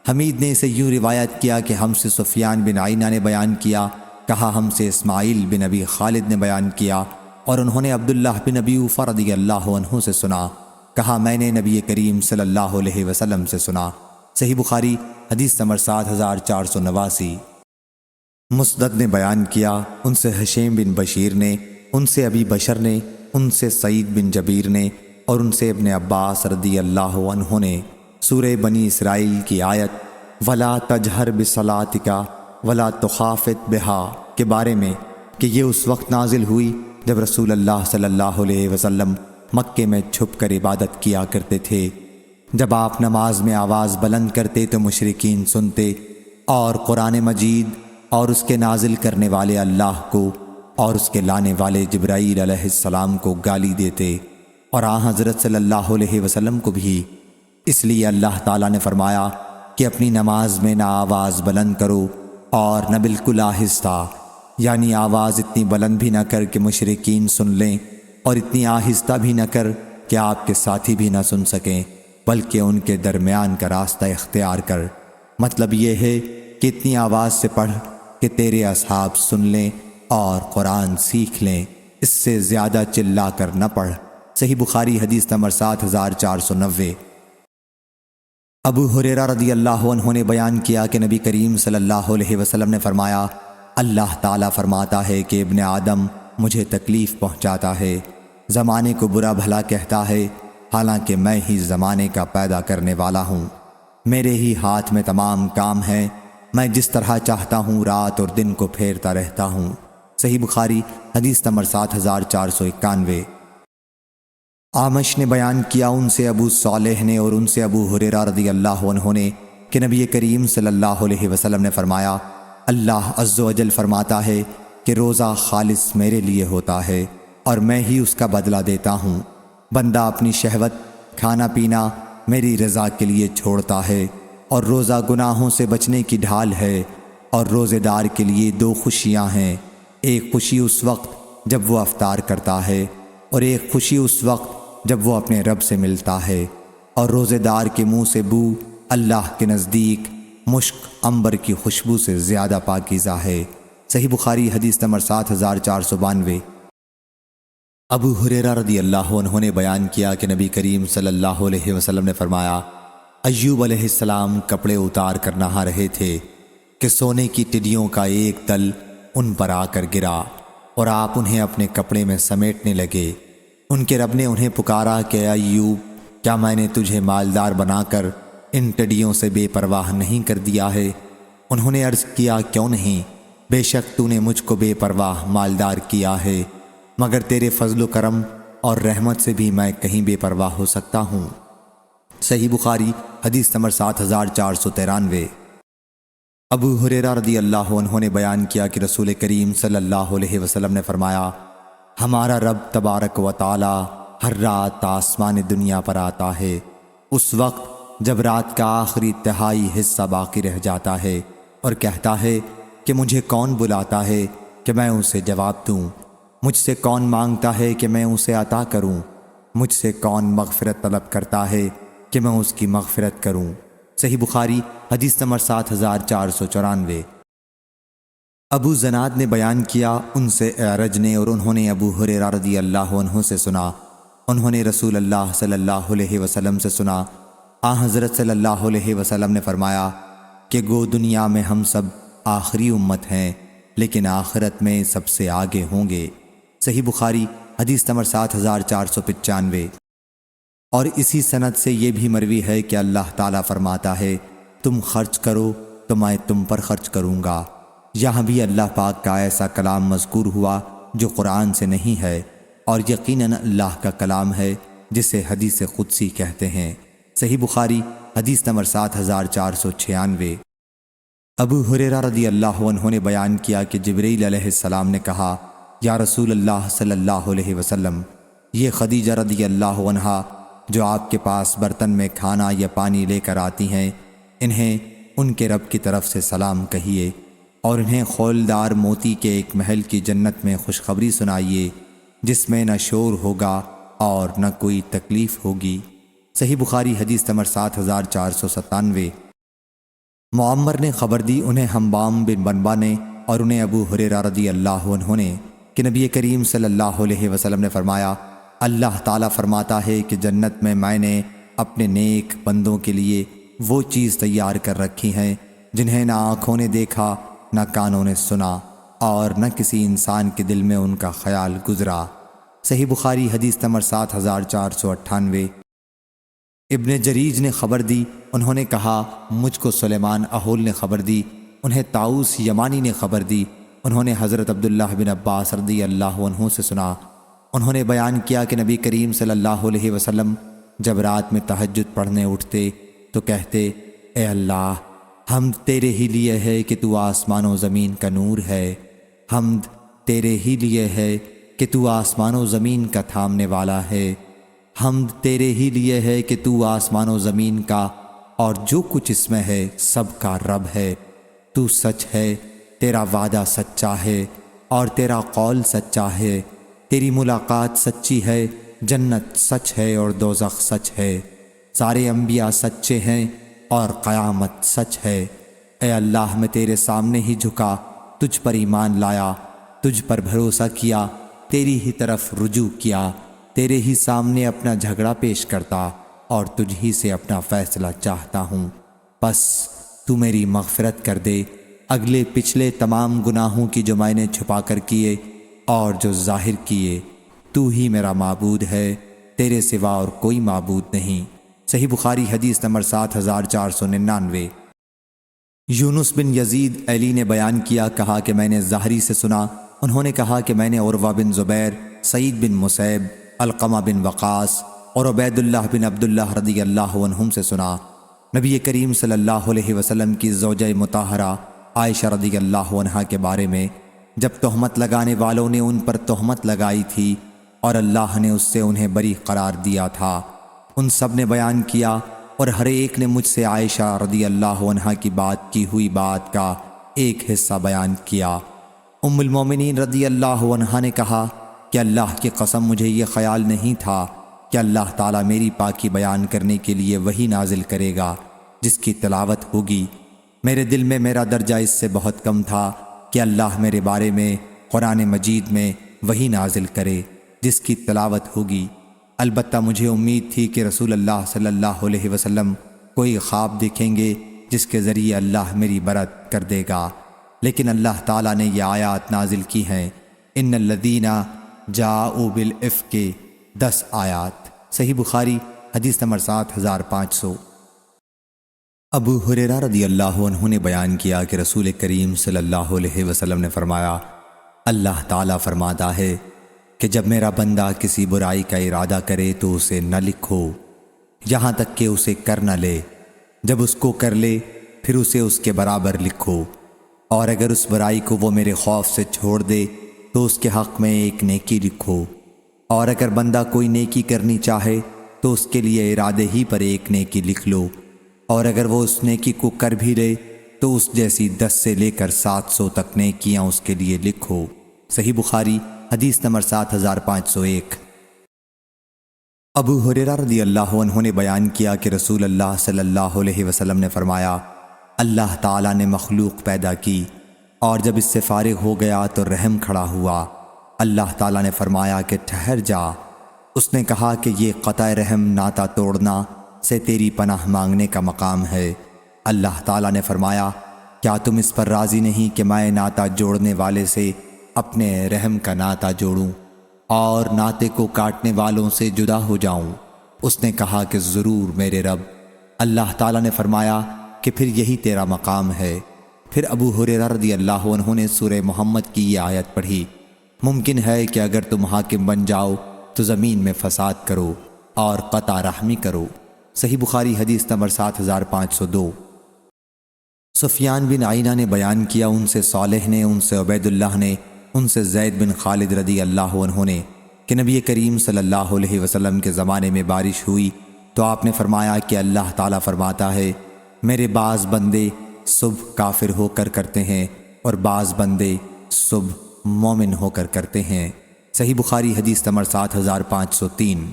Speaker 3: حمید نے اسے یوں روایت کیا کہ ہم سے سفیان بن عینہ نے بیان کیا، کہا ہم سے اسماعیل بن ابی خالد نے بیان کیا اور انہوں نے عبداللہ بن ابی اوفا رضی اللہ عنہ سے سنا، کہا میں نے نبی کریم صلی اللہ علیہ وسلم سے سنا۔ صحیح بخاری حدیث نمبر 7489۔ مسدد نے بیان کیا، ان سے حشیم بن بشیر نے، ان سے ابی بشر نے، ان سے سعید بن جبیر نے اور ان سے ابن عباس رضی اللہ عنہ نے سورہ بنی اسرائیل کی آیت وَلَا تَجْهَرْ بِصَلَاتِكَ وَلَا تُخَافِتْ بِهَا کے بارے میں کہ یہ اس وقت نازل ہوئی جب رسول اللہ صلی اللہ علیہ وسلم مکے میں چھپ کر عبادت کیا کرتے تھے۔ جب آپ نماز میں آواز بلند کرتے تو مشرکین سنتے اور قرآن مجید اور اس کے نازل کرنے والے اللہ کو اور اس کے لانے والے جبرائیل علیہ السلام کو گالی دیتے اور آن حضرت صلی اللہ علیہ وسلم کو بھی۔ اس لیے اللہ تعالیٰ نے فرمایا کہ اپنی نماز میں نہ آواز بلند کرو اور نہ بالکل آہستہ، یعنی آواز اتنی بلند بھی نہ کر کہ مشرکین سن لیں اور اتنی آہستہ بھی نہ کر کہ آپ کے ساتھی بھی نہ سن سکیں، بلکہ ان کے درمیان کا راستہ اختیار کر۔ مطلب یہ ہے کہ اتنی آواز سے پڑھ کہ تیرے اصحاب سن لیں اور قرآن سیکھ لیں، اس سے زیادہ چلا کر نہ پڑھ۔ صحیح بخاری حدیث نمبر 7490۔ ابو ہریرہ رضی اللہ عنہ نے بیان کیا کہ نبی کریم صلی اللہ علیہ وسلم نے فرمایا، اللہ تعالیٰ فرماتا ہے کہ ابن آدم مجھے تکلیف پہنچاتا ہے، زمانے کو برا بھلا کہتا ہے، حالانکہ میں ہی زمانے کا پیدا کرنے والا ہوں، میرے ہی ہاتھ میں تمام کام ہیں، میں جس طرح چاہتا ہوں رات اور دن کو پھیرتا رہتا ہوں۔ صحیح بخاری حدیث نمبر 7491۔ آمش نے بیان کیا، ان سے ابو صالح نے اور ان سے ابو ہریرہ رضی اللہ عنہ نے کہ نبی کریم صلی اللہ علیہ وسلم نے فرمایا، اللہ عز و جل فرماتا ہے کہ روزہ خالص میرے لیے ہوتا ہے اور میں ہی اس کا بدلہ دیتا ہوں، بندہ اپنی شہوت کھانا پینا میری رضا کے لیے چھوڑتا ہے، اور روزہ گناہوں سے بچنے کی ڈھال ہے، اور روزے دار کے لیے دو خوشیاں ہیں، ایک خوشی اس وقت جب وہ افطار کرتا ہے اور ایک خوشی اس وقت جب وہ اپنے رب سے ملتا ہے، اور روزے دار کے منہ سے بو اللہ کے نزدیک مشک عنبر کی خوشبو سے زیادہ پاکیزہ ہے۔ صحیح بخاری حدیث نمبر 7492۔ ابو ہریرہ رضی اللہ عنہ نے بیان کیا کہ نبی کریم صلی اللہ علیہ وسلم نے فرمایا، ایوب علیہ السلام کپڑے اتار کر نہا رہے تھے کہ سونے کی ٹڈیوں کا ایک دل ان پر آ کر گرا اور آپ انہیں اپنے کپڑے میں سمیٹنے لگے۔ ان کے رب نے انہیں پکارا کہ اے ایوب، کیا میں نے تجھے مالدار بنا کر ان ٹڈیوں سے بے پرواہ نہیں کر دیا ہے؟ انہوں نے عرض کیا، کیوں نہیں، بے شک تو نے مجھ کو بے پرواہ مالدار کیا ہے، مگر تیرے فضل و کرم اور رحمت سے بھی میں کہیں بے پرواہ ہو سکتا ہوں۔ صحیح بخاری حدیث نمبر 7493۔ ابو ہریرہ رضی اللہ عنہ نے بیان کیا کہ رسول کریم صلی اللہ علیہ وسلم نے فرمایا، ہمارا رب تبارک و تعالی ہر رات آسمان دنیا پر آتا ہے اس وقت جب رات کا آخری تہائی حصہ باقی رہ جاتا ہے، اور کہتا ہے کہ مجھے کون بلاتا ہے کہ میں اسے جواب دوں، مجھ سے کون مانگتا ہے کہ میں اسے عطا کروں، مجھ سے کون مغفرت طلب کرتا ہے کہ میں اس کی مغفرت کروں۔ صحیح بخاری حدیث نمبر 7494۔ ابو زناد نے بیان کیا، ان سے اعرج نے، اور انہوں نے ابو ہریرہ رضی اللہ عنہ سے سنا، انہوں نے رسول اللہ صلی اللہ علیہ وسلم سے سنا، حضرت صلی اللہ علیہ وسلم نے فرمایا کہ گو دنیا میں ہم سب آخری امت ہیں لیکن آخرت میں سب سے آگے ہوں گے۔ صحیح بخاری حدیث نمبر 7495۔ اور اسی سند سے یہ بھی مروی ہے کہ اللہ تعالیٰ فرماتا ہے، تم خرچ کرو تو میں تم پر خرچ کروں گا۔ یہاں بھی اللہ پاک کا ایسا کلام مذکور ہوا جو قرآن سے نہیں ہے، اور یقیناً اللہ کا کلام ہے جسے حدیث قدسی کہتے ہیں۔ صحیح بخاری حدیث نمبر 7496۔ ابو ہریرہ رضی اللہ عنہ نے بیان کیا کہ جبرائیل علیہ السلام نے کہا، یا رسول اللہ صلی اللہ علیہ وسلم، یہ خدیجہ رضی اللہ عنہا جو آپ کے پاس برتن میں کھانا یا پانی لے کر آتی ہیں، انہیں ان کے رب کی طرف سے سلام کہیے، اور انہیں خولدار موتی کے ایک محل کی جنت میں خوشخبری سنائیے جس میں نہ شور ہوگا اور نہ کوئی تکلیف ہوگی۔ صحیح بخاری حدیث نمبر 7497۔ معمر نے خبر دی، انہیں حمام بن بنبا نے، اور انہیں ابو ہریرہ رضی اللہ عنہ نے، کہ نبی کریم صلی اللہ علیہ وسلم نے فرمایا، اللہ تعالیٰ فرماتا ہے کہ جنت میں نے اپنے نیک بندوں کے لیے وہ چیز تیار کر رکھی ہیں جنہیں نہ آنکھوں نے دیکھا، نہ کانوں نے سنا، اور نہ کسی انسان کے دل میں ان کا خیال گزرا۔ صحیح بخاری حدیث نمبر 7498۔ ابن جریج نے خبر دی، انہوں نے کہا، مجھ کو سلیمان اہول نے خبر دی، انہیں طاؤس یمانی نے خبر دی، انہوں نے حضرت عبداللہ بن عباس رضی اللہ عنہ سے سنا، انہوں نے بیان کیا کہ نبی کریم صلی اللہ علیہ وسلم جب رات میں تہجد پڑھنے اٹھتے تو کہتے، اے اللہ، حمد تیرے ہی لیے ہے کہ تو آسمان و زمین کا نور ہے، حمد تیرے ہی لیے ہے کہ تو آسمان و زمین کا تھامنے والا ہے، حمد تیرے ہی لیے ہے کہ تو آسمان و زمین کا اور جو کچھ اس میں ہے سب کا رب ہے، تو سچ ہے، تیرا وعدہ سچا ہے اور تیرا قول سچا ہے، تیری ملاقات سچی ہے، جنت سچ ہے اور دوزخ سچ ہے، سارے انبیاء سچے ہیں اور قیامت سچ ہے۔ اے اللہ، میں تیرے سامنے ہی جھکا، تجھ پر ایمان لایا، تجھ پر بھروسہ کیا، تیری ہی طرف رجوع کیا، تیرے ہی سامنے اپنا جھگڑا پیش کرتا اور تجھ ہی سے اپنا فیصلہ چاہتا ہوں، بس تو میری مغفرت کر دے، اگلے پچھلے تمام گناہوں کی جو میں نے چھپا کر کیے اور جو ظاہر کیے، تو ہی میرا معبود ہے، تیرے سوا اور کوئی معبود نہیں۔ صحیح بخاری حدیث نمبر 7499۔ یونس بن یزید ایلی نے بیان کیا، کہا کہ میں نے زہری سے سنا، انہوں نے کہا کہ میں نے عروہ بن زبیر، سعید بن مسیب، علقمہ بن وقاص اور عبید اللہ بن عبداللہ رضی اللہ عنہم سے سنا، نبی کریم صلی اللہ علیہ وسلم کی زوجہ مطہرہ عائشہ رضی اللہ عنہا کے بارے میں، جب تہمت لگانے والوں نے ان پر تہمت لگائی تھی اور اللہ نے اس سے انہیں بری قرار دیا تھا، ان سب نے بیان کیا اور ہر ایک نے مجھ سے عائشہ رضی اللہ عنہا کی بات کی ہوئی بات کا ایک حصہ بیان کیا۔ ام المومنین رضی اللہ عنہا نے کہا کہ اللہ کی قسم مجھے یہ خیال نہیں تھا کہ اللہ تعالیٰ میری پاکی بیان کرنے کے لیے وحی نازل کرے گا جس کی تلاوت ہوگی، میرے دل میں میرا درجہ اس سے بہت کم تھا کہ اللہ میرے بارے میں قرآن مجید میں وحی نازل کرے جس کی تلاوت ہوگی، البتہ مجھے امید تھی کہ رسول اللہ صلی اللہ علیہ وسلم کوئی خواب دیکھیں گے جس کے ذریعے اللہ میری برت کر دے گا، لیکن اللہ تعالیٰ نے یہ آیات نازل کی ہیں، ان الذین جاؤوا بالافک، 10 آیات۔ صحیح بخاری حدیث نمبر 7500۔ ابو ہریرہ رضی اللہ عنہ نے بیان کیا کہ رسول کریم صلی اللہ علیہ وسلم نے فرمایا، اللہ تعالیٰ فرماتا ہے کہ جب میرا بندہ کسی برائی کا ارادہ کرے تو اسے نہ لکھو یہاں تک کہ اسے کر نہ لے، جب اس کو کر لے پھر اسے اس کے برابر لکھو، اور اگر اس برائی کو وہ میرے خوف سے چھوڑ دے تو اس کے حق میں ایک نیکی لکھو، اور اگر بندہ کوئی نیکی کرنی چاہے تو اس کے لیے ارادے ہی پر ایک نیکی لکھ لو، اور اگر وہ اس نیکی کو کر بھی لے تو اس جیسی 10 سے لے کر 700 تک نیکیاں اس کے لیے لکھو۔ صحیح بخاری حدیث نمبر 7501۔ ابو ہریرہ رضی اللہ عنہ نے بیان کیا کہ رسول اللہ صلی اللہ علیہ وسلم نے فرمایا، اللہ تعالیٰ نے مخلوق پیدا کی اور جب اس سے فارغ ہو گیا تو رحم کھڑا ہوا۔ اللہ تعالیٰ نے فرمایا کہ ٹھہر جا۔ اس نے کہا کہ یہ قطع رحم ناتا توڑنا سے تیری پناہ مانگنے کا مقام ہے۔ اللہ تعالیٰ نے فرمایا، کیا تم اس پر راضی نہیں کہ میں ناتا جوڑنے والے سے اپنے رحم کا ناتا جوڑوں اور ناتے کو کاٹنے والوں سے جدا ہو جاؤں؟ اس نے کہا کہ ضرور میرے رب۔ اللہ تعالیٰ نے فرمایا کہ پھر یہی تیرا مقام ہے۔ پھر ابو ہریرہ رضی اللہ عنہ نے سورہ محمد کی یہ آیت پڑھی، ممکن ہے کہ اگر تم حاکم بن جاؤ تو زمین میں فساد کرو اور قطع رحمی کرو۔ صحیح بخاری حدیث نمبر 7502۔ سفیان بن عینہ نے بیان کیا، ان سے صالح نے، ان سے عبید اللہ نے، ان سے زید بن خالد رضی اللہ عنہ نے کہ نبی کریم صلی اللہ علیہ وسلم کے زمانے میں بارش ہوئی تو آپ نے فرمایا کہ اللہ تعالیٰ فرماتا ہے، میرے بعض بندے صبح کافر ہو کر کرتے ہیں اور بعض بندے صبح مومن ہو کر کرتے ہیں۔ صحیح بخاری حدیث نمبر 7503۔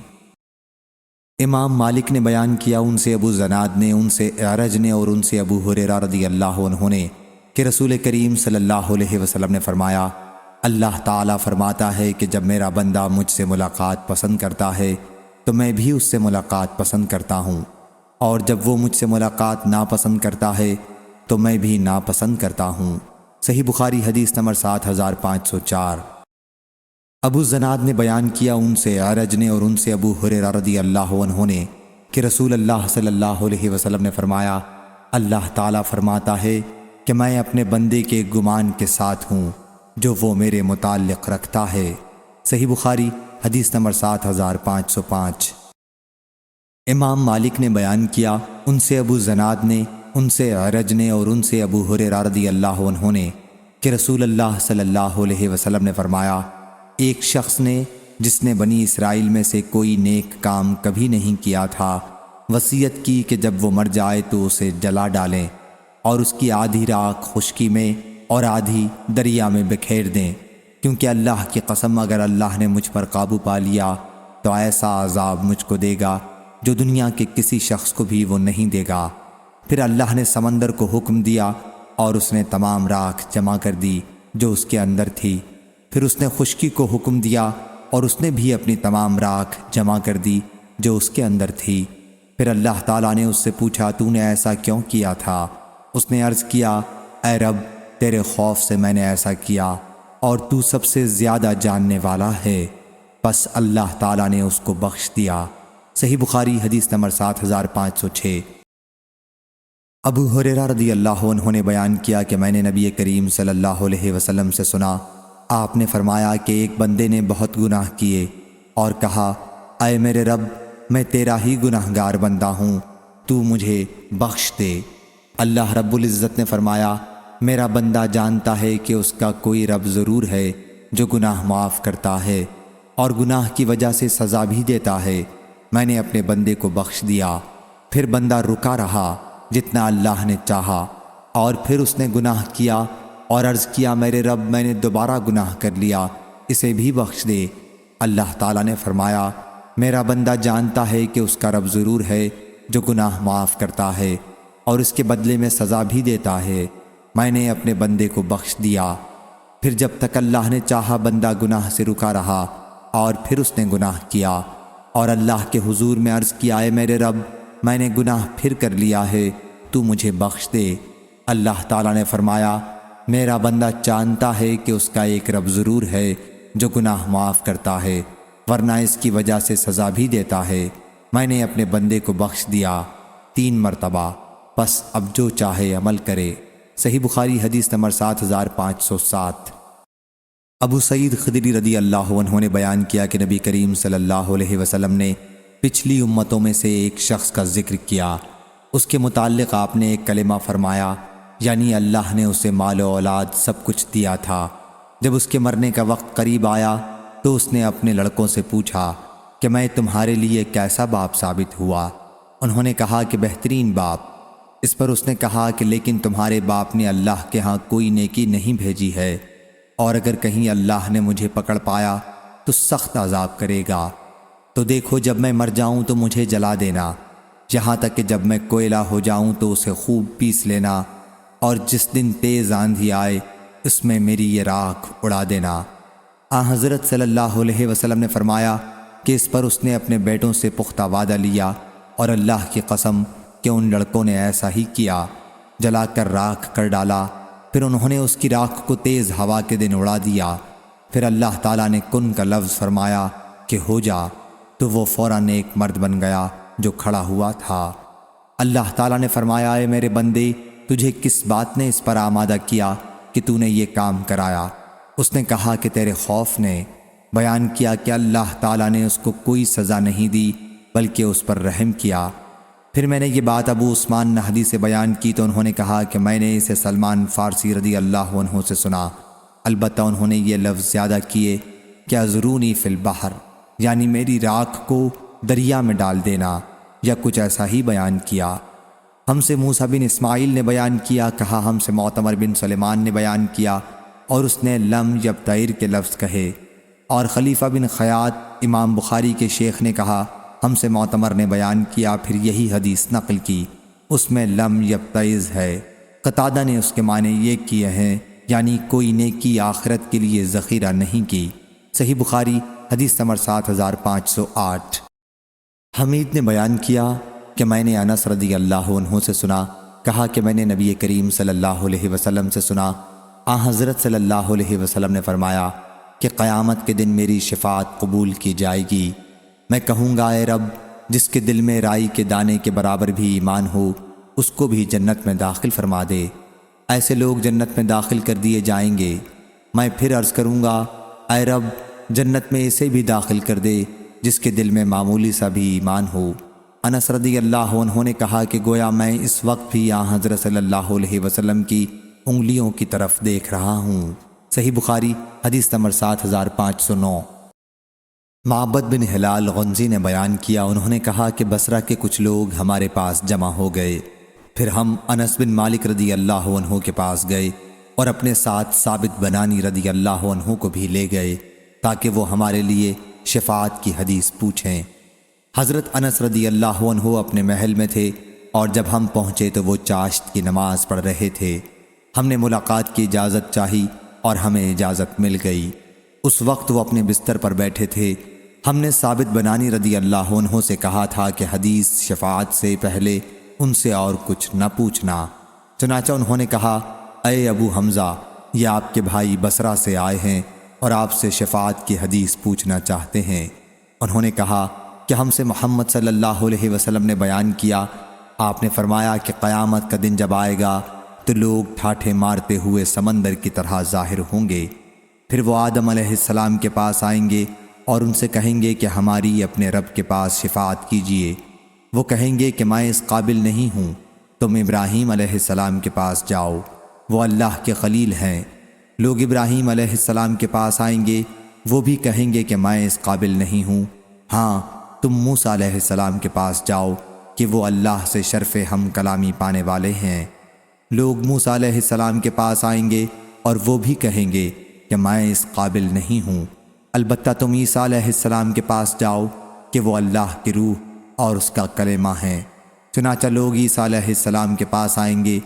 Speaker 3: امام مالک نے بیان کیا، ان سے ابو زناد نے، ان سے اعرج نے اور ان سے ابو ہریرہ رضی اللہ عنہ نے کہ رسول کریم صلی اللہ علیہ وسلم نے فرمایا، اللہ تعالیٰ فرماتا ہے کہ جب میرا بندہ مجھ سے ملاقات پسند کرتا ہے تو میں بھی اس سے ملاقات پسند کرتا ہوں، اور جب وہ مجھ سے ملاقات ناپسند کرتا ہے تو میں بھی ناپسند کرتا ہوں۔ صحیح بخاری حدیث نمبر 7504۔ ابو زناد نے بیان کیا، ان سے اعرج نے اور ان سے ابو ہریرہ رضی اللہ عنہ نے کہ رسول اللہ صلی اللہ علیہ وسلم نے فرمایا، اللہ تعالیٰ فرماتا ہے کہ میں اپنے بندے کے گمان کے ساتھ ہوں جو وہ میرے متعلق رکھتا ہے۔ صحیح بخاری حدیث نمبر 7505۔ امام مالک نے بیان کیا، ان سے ابو زناد نے، ان سے اعرج نے اور ان سے ابو ہریرہ رضی اللہ عنہ نے کہ رسول اللہ صلی اللہ علیہ وسلم نے فرمایا، ایک شخص نے جس نے بنی اسرائیل میں سے کوئی نیک کام کبھی نہیں کیا تھا، وصیت کی کہ جب وہ مر جائے تو اسے جلا ڈالیں اور اس کی آدھی راکھ خشکی میں اور آدھی دریا میں بکھیر دیں، کیونکہ اللہ کی قسم اگر اللہ نے مجھ پر قابو پا لیا تو ایسا عذاب مجھ کو دے گا جو دنیا کے کسی شخص کو بھی وہ نہیں دے گا۔ پھر اللہ نے سمندر کو حکم دیا اور اس نے تمام راکھ جمع کر دی جو اس کے اندر تھی۔ پھر اس نے خشکی کو حکم دیا اور اس نے بھی اپنی تمام راکھ جمع کر دی جو اس کے اندر تھی۔ پھر اللہ تعالیٰ نے اس سے پوچھا، تو نے ایسا کیوں کیا تھا؟ اس نے عرض کیا، اے رب، تیرے خوف سے میں نے ایسا کیا اور تو سب سے زیادہ جاننے والا ہے۔ پس اللہ تعالیٰ نے اس کو بخش دیا۔ صحیح بخاری حدیث نمبر 7506۔ ابو ہریرہ رضی اللہ عنہ نے بیان کیا کہ میں نے نبی کریم صلی اللہ علیہ وسلم سے سنا، آپ نے فرمایا کہ ایک بندے نے بہت گناہ کیے اور کہا، اے میرے رب، میں تیرا ہی گناہگار بندہ ہوں، تو مجھے بخش دے۔ اللہ رب العزت نے فرمایا، میرا بندہ جانتا ہے کہ اس کا کوئی رب ضرور ہے جو گناہ معاف کرتا ہے اور گناہ کی وجہ سے سزا بھی دیتا ہے۔ میں نے اپنے بندے کو بخش دیا۔ پھر بندہ رکا رہا جتنا اللہ نے چاہا، اور پھر اس نے گناہ کیا اور عرض کیا، میرے رب، میں نے دوبارہ گناہ کر لیا، اسے بھی بخش دے۔ اللہ تعالیٰ نے فرمایا، میرا بندہ جانتا ہے کہ اس کا رب ضرور ہے جو گناہ معاف کرتا ہے اور اس کے بدلے میں سزا بھی دیتا ہے۔ میں نے اپنے بندے کو بخش دیا۔ پھر جب تک اللہ نے چاہا بندہ گناہ سے رکا رہا، اور پھر اس نے گناہ کیا اور اللہ کے حضور میں عرض کیا، اے میرے رب، میں نے گناہ پھر کر لیا ہے، تو مجھے بخش دے۔ اللہ تعالیٰ نے فرمایا، میرا بندہ جانتا ہے کہ اس کا ایک رب ضرور ہے جو گناہ معاف کرتا ہے ورنہ اس کی وجہ سے سزا بھی دیتا ہے۔ میں نے اپنے بندے کو بخش دیا 3 مرتبہ، بس اب جو چاہے عمل کرے۔ صحیح بخاری حدیث نمبر 7507۔ ابو سعید خدری رضی اللہ عنہ نے بیان کیا کہ نبی کریم صلی اللہ علیہ وسلم نے پچھلی امتوں میں سے ایک شخص کا ذکر کیا۔ اس کے متعلق آپ نے ایک کلمہ فرمایا، یعنی اللہ نے اسے مال و اولاد سب کچھ دیا تھا۔ جب اس کے مرنے کا وقت قریب آیا تو اس نے اپنے لڑکوں سے پوچھا کہ میں تمہارے لیے کیسا باپ ثابت ہوا؟ انہوں نے کہا کہ بہترین باپ۔ اس پر اس نے کہا کہ لیکن تمہارے باپ نے اللہ کے ہاں کوئی نیکی نہیں بھیجی ہے، اور اگر کہیں اللہ نے مجھے پکڑ پایا تو سخت عذاب کرے گا۔ تو دیکھو جب میں مر جاؤں تو مجھے جلا دینا، یہاں تک کہ جب میں کوئلہ ہو جاؤں تو اسے خوب پیس لینا، اور جس دن تیز آندھی آئے اس میں میری یہ راکھ اڑا دینا۔ حضرت صلی اللہ علیہ وسلم نے فرمایا کہ اس پر اس نے اپنے بیٹوں سے پختہ وعدہ لیا، اور اللہ کی قسم کہ ان لڑکوں نے ایسا ہی کیا، جلا کر راکھ کر ڈالا۔ پھر انہوں نے اس کی راکھ کو تیز ہوا کے دن اڑا دیا۔ پھر اللہ تعالیٰ نے کن کا لفظ فرمایا کہ ہو جا، تو وہ فوراً ایک مرد بن گیا جو کھڑا ہوا تھا۔ اللہ تعالیٰ نے فرمایا، اے میرے بندے، تجھے کس بات نے اس پر آمادہ کیا کہ تو نے یہ کام کرایا؟ اس نے کہا کہ تیرے خوف نے۔ بیان کیا کہ اللہ تعالیٰ نے اس کو کوئی سزا نہیں دی بلکہ اس پر رحم کیا۔ پھر میں نے یہ بات ابو عثمان نہدی سے بیان کی تو انہوں نے کہا کہ میں نے اسے سلمان فارسی رضی اللہ عنہ سے سنا، البتہ انہوں نے یہ لفظ زیادہ کیے کہ ازرونی فی البحر، یعنی میری راکھ کو دریا میں ڈال دینا، یا کچھ ایسا ہی بیان کیا۔ ہم سے موسیٰ بن اسماعیل نے بیان کیا، کہا ہم سے معتمر بن سلیمان نے بیان کیا، اور اس نے لم یبتعر کے لفظ کہے۔ اور خلیفہ بن خیاط امام بخاری کے شیخ نے کہا ہم سے معتمر نے بیان کیا، پھر یہی حدیث نقل کی، اس میں لم یبتعز ہے۔ قتادہ نے اس کے معنی یہ کیے ہیں، یعنی کوئی نیکی آخرت کے لیے ذخیرہ نہیں کی۔ صحیح بخاری حدیث نمبر 7508۔ حمید نے بیان کیا کہ میں نے انس رضی اللہ عنہ سے سنا، کہا کہ میں نے نبی کریم صلی اللہ علیہ وسلم سے سنا، حضرت صلی اللہ علیہ وسلم نے فرمایا کہ قیامت کے دن میری شفاعت قبول کی جائے گی۔ میں کہوں گا اے رب، جس کے دل میں رائی کے دانے کے برابر بھی ایمان ہو اس کو بھی جنت میں داخل فرما دے۔ ایسے لوگ جنت میں داخل کر دیے جائیں گے۔ میں پھر عرض کروں گا اے رب، جنت میں اسے بھی داخل کر دے جس کے دل میں معمولی سا بھی ایمان ہو۔ انس رضی اللہ عنہ نے کہا کہ گویا میں اس وقت بھی حضرت صلی اللہ علیہ وسلم کی انگلیوں کی طرف دیکھ رہا ہوں۔ صحیح بخاری حدیث نمبر 7509۔ معبد بن ہلال غنزی نے بیان کیا، انہوں نے کہا کہ بصرہ کے کچھ لوگ ہمارے پاس جمع ہو گئے، پھر ہم انس بن مالک رضی اللہ عنہ کے پاس گئے اور اپنے ساتھ ثابت بنانی رضی اللہ عنہ کو بھی لے گئے تاکہ وہ ہمارے لیے شفاعت کی حدیث پوچھیں۔ حضرت انس رضی اللہ عنہ اپنے محل میں تھے، اور جب ہم پہنچے تو وہ چاشت کی نماز پڑھ رہے تھے۔ ہم نے ملاقات کی اجازت چاہی اور ہمیں اجازت مل گئی۔ اس وقت وہ اپنے بستر پر بیٹھے تھے۔ ہم نے ثابت بنانی رضی اللہ عنہ سے کہا تھا کہ حدیث شفاعت سے پہلے ان سے اور کچھ نہ پوچھنا۔ چنانچہ انہوں نے کہا اے ابو حمزہ، یہ آپ کے بھائی بصرہ سے آئے ہیں اور آپ سے شفاعت کی حدیث پوچھنا چاہتے ہیں۔ انہوں نے کہا کہ ہم سے محمد صلی اللہ علیہ وسلم نے بیان کیا، آپ نے فرمایا کہ قیامت کا دن جب آئے گا تو لوگ ٹھاٹھے مارتے ہوئے سمندر کی طرح ظاہر ہوں گے۔ پھر وہ آدم علیہ السلام کے پاس آئیں گے اور ان سے کہیں گے کہ ہماری اپنے رب کے پاس شفاعت کیجیے۔ وہ کہیں گے کہ میں اس قابل نہیں ہوں، تم ابراہیم علیہ السلام کے پاس جاؤ، وہ اللہ کے خلیل ہیں۔ لوگ ابراہیم علیہ السلام کے پاس آئیں گے، وہ بھی کہیں گے کہ میں اس قابل نہیں ہوں۔ ہاں، تم موسیٰ علیہ السلام کے پاس جاؤ کہ وہ اللہ سے شرف ہم کلامی پانے والے ہیں۔ لوگ موسیٰ علیہ السلام کے پاس آئیں گے اور وہ بھی کہیں گے کہ میں اس قابل نہیں ہوں۔ البتہ تم عیسیٰ علیہ السلام کے پاس جاؤ کہ وہ اللہ کی روح اور اس کا کلمہ ہے۔ چنانچہ لوگ عیسیٰ علیہ السلام کے پاس آئیں گے،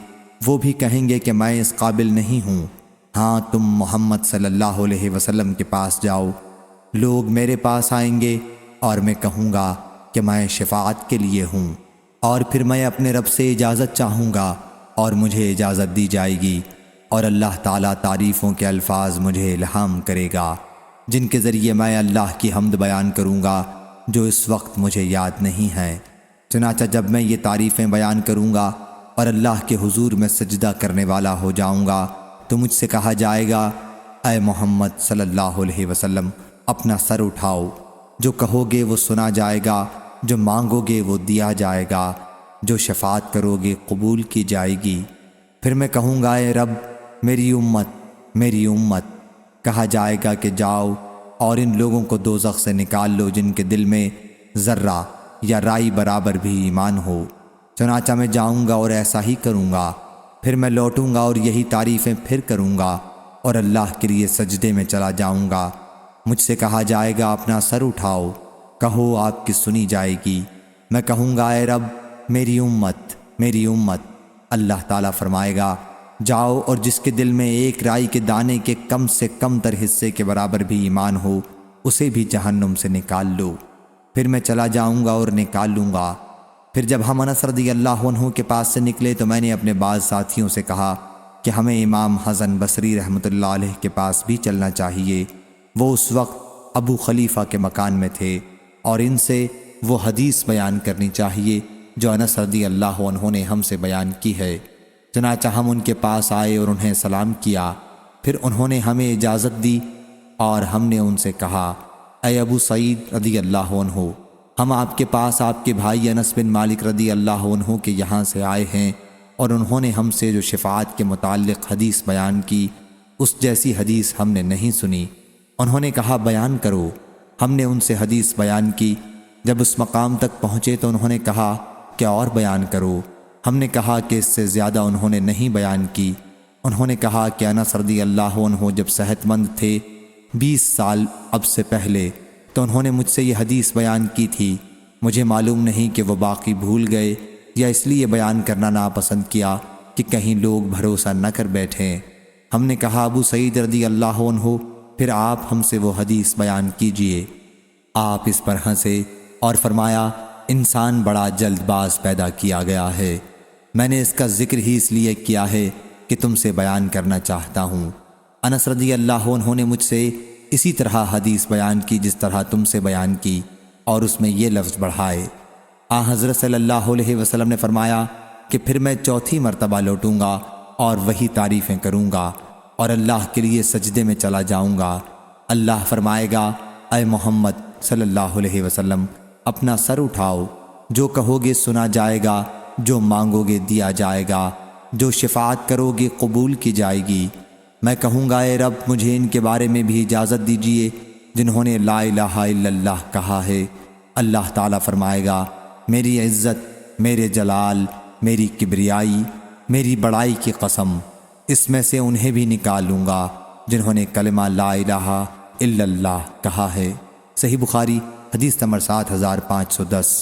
Speaker 3: وہ بھی کہیں گے کہ میں اس قابل نہیں ہوں۔ ہاں، تم محمد صلی اللہ علیہ وسلم کے پاس جاؤ۔ لوگ میرے پاس آئیں گے اور میں کہوں گا کہ میں شفاعت کے لیے ہوں، اور پھر میں اپنے رب سے اجازت چاہوں گا اور مجھے اجازت دی جائے گی، اور اللہ تعالیٰ تعریفوں کے الفاظ مجھے الہام کرے گا جن کے ذریعے میں اللہ کی حمد بیان کروں گا جو اس وقت مجھے یاد نہیں ہے۔ چنانچہ جب میں یہ تعریفیں بیان کروں گا اور اللہ کے حضور میں سجدہ کرنے والا ہو جاؤں گا تو مجھ سے کہا جائے گا اے محمد صلی اللہ علیہ وسلم، اپنا سر اٹھاؤ، جو کہو گے وہ سنا جائے گا، جو مانگو گے وہ دیا جائے گا۔ جو شفاعت کرو گے قبول کی جائے گی۔ پھر میں کہوں گا اے رب میری امت میری امت، کہا جائے گا کہ جاؤ اور ان لوگوں کو دوزخ سے نکال لو جن کے دل میں ذرہ یا رائی برابر بھی ایمان ہو۔ چنانچہ میں جاؤں گا اور ایسا ہی کروں گا، پھر میں لوٹوں گا اور یہی تعریفیں پھر کروں گا اور اللہ کے لیے سجدے میں چلا جاؤں گا۔ مجھ سے کہا جائے گا اپنا سر اٹھاؤ، کہو آپ کی سنی جائے گی۔ میں کہوں گا اے رب میری امت میری امت۔ اللہ تعالیٰ فرمائے گا جاؤ اور جس کے دل میں ایک رائی کے دانے کے کم سے کم تر حصے کے برابر بھی ایمان ہو اسے بھی جہنم سے نکال لو۔ پھر میں چلا جاؤں گا اور نکال لوں گا۔ پھر جب ہم انس رضی اللہ عنہ کے پاس سے نکلے تو میں نے اپنے بعض ساتھیوں سے کہا کہ ہمیں امام حسن بصری رحمۃ اللہ علیہ کے پاس بھی چلنا چاہیے۔ وہ اس وقت ابو خلیفہ کے مکان میں تھے اور ان سے وہ حدیث بیان کرنی چاہیے جو انس رضی اللہ عنہ نے ہم سے بیان کی ہے۔ چنانچہ ہم ان کے پاس آئے اور انہیں سلام کیا، پھر انہوں نے ہمیں اجازت دی اور ہم نے ان سے کہا اے ابو سعید رضی اللہ عنہ، ہم آپ کے پاس آپ کے بھائی انس بن مالک رضی اللہ عنہ کے یہاں سے آئے ہیں اور انہوں نے ہم سے جو شفاعت کے متعلق حدیث بیان کی اس جیسی حدیث ہم نے نہیں سنی۔ انہوں نے کہا بیان کرو۔ ہم نے ان سے حدیث بیان کی۔ جب اس مقام تک پہنچے تو انہوں نے کہا کہ اور بیان کرو۔ ہم نے کہا کہ اس سے زیادہ انہوں نے نہیں بیان کی۔ انہوں نے کہا کہ انس رضی اللہ عنہ جب صحت مند تھے 20 سال اب سے پہلے تو انہوں نے مجھ سے یہ حدیث بیان کی تھی۔ مجھے معلوم نہیں کہ وہ باقی بھول گئے یا اس لیے بیان کرنا ناپسند کیا کہ کہیں لوگ بھروسہ نہ کر بیٹھیں۔ ہم نے کہا ابو سعید رضی اللہ عنہ پھر آپ ہم سے وہ حدیث بیان کیجئے۔ آپ اس پر ہنسے اور فرمایا انسان بڑا جلد باز پیدا کیا گیا ہے، میں نے اس کا ذکر ہی اس لیے کیا ہے کہ تم سے بیان کرنا چاہتا ہوں۔ انس رضی اللہ عنہ نے مجھ سے اسی طرح حدیث بیان کی جس طرح تم سے بیان کی اور اس میں یہ لفظ بڑھائے۔ حضرت صلی اللہ علیہ وسلم نے فرمایا کہ پھر میں چوتھی مرتبہ لوٹوں گا اور وہی تعریفیں کروں گا اور اللہ کے لیے سجدے میں چلا جاؤں گا۔ اللہ فرمائے گا اے محمد صلی اللہ علیہ وسلم اپنا سر اٹھاؤ، جو کہو گے سنا جائے گا، جو مانگو گے دیا جائے گا، جو شفاعت کرو گے قبول کی جائے گی۔ میں کہوں گا اے رب مجھے ان کے بارے میں بھی اجازت دیجیے جنہوں نے لا الہ الا اللہ کہا ہے۔ اللہ تعالیٰ فرمائے گا میری عزت، میرے جلال، میری کبریائی، میری بڑائی کی قسم، اس میں سے انہیں بھی نکالوں گا جنہوں نے کلمہ لا الہ الا اللہ کہا ہے۔ صحیح بخاری حدیث نمبر 7510۔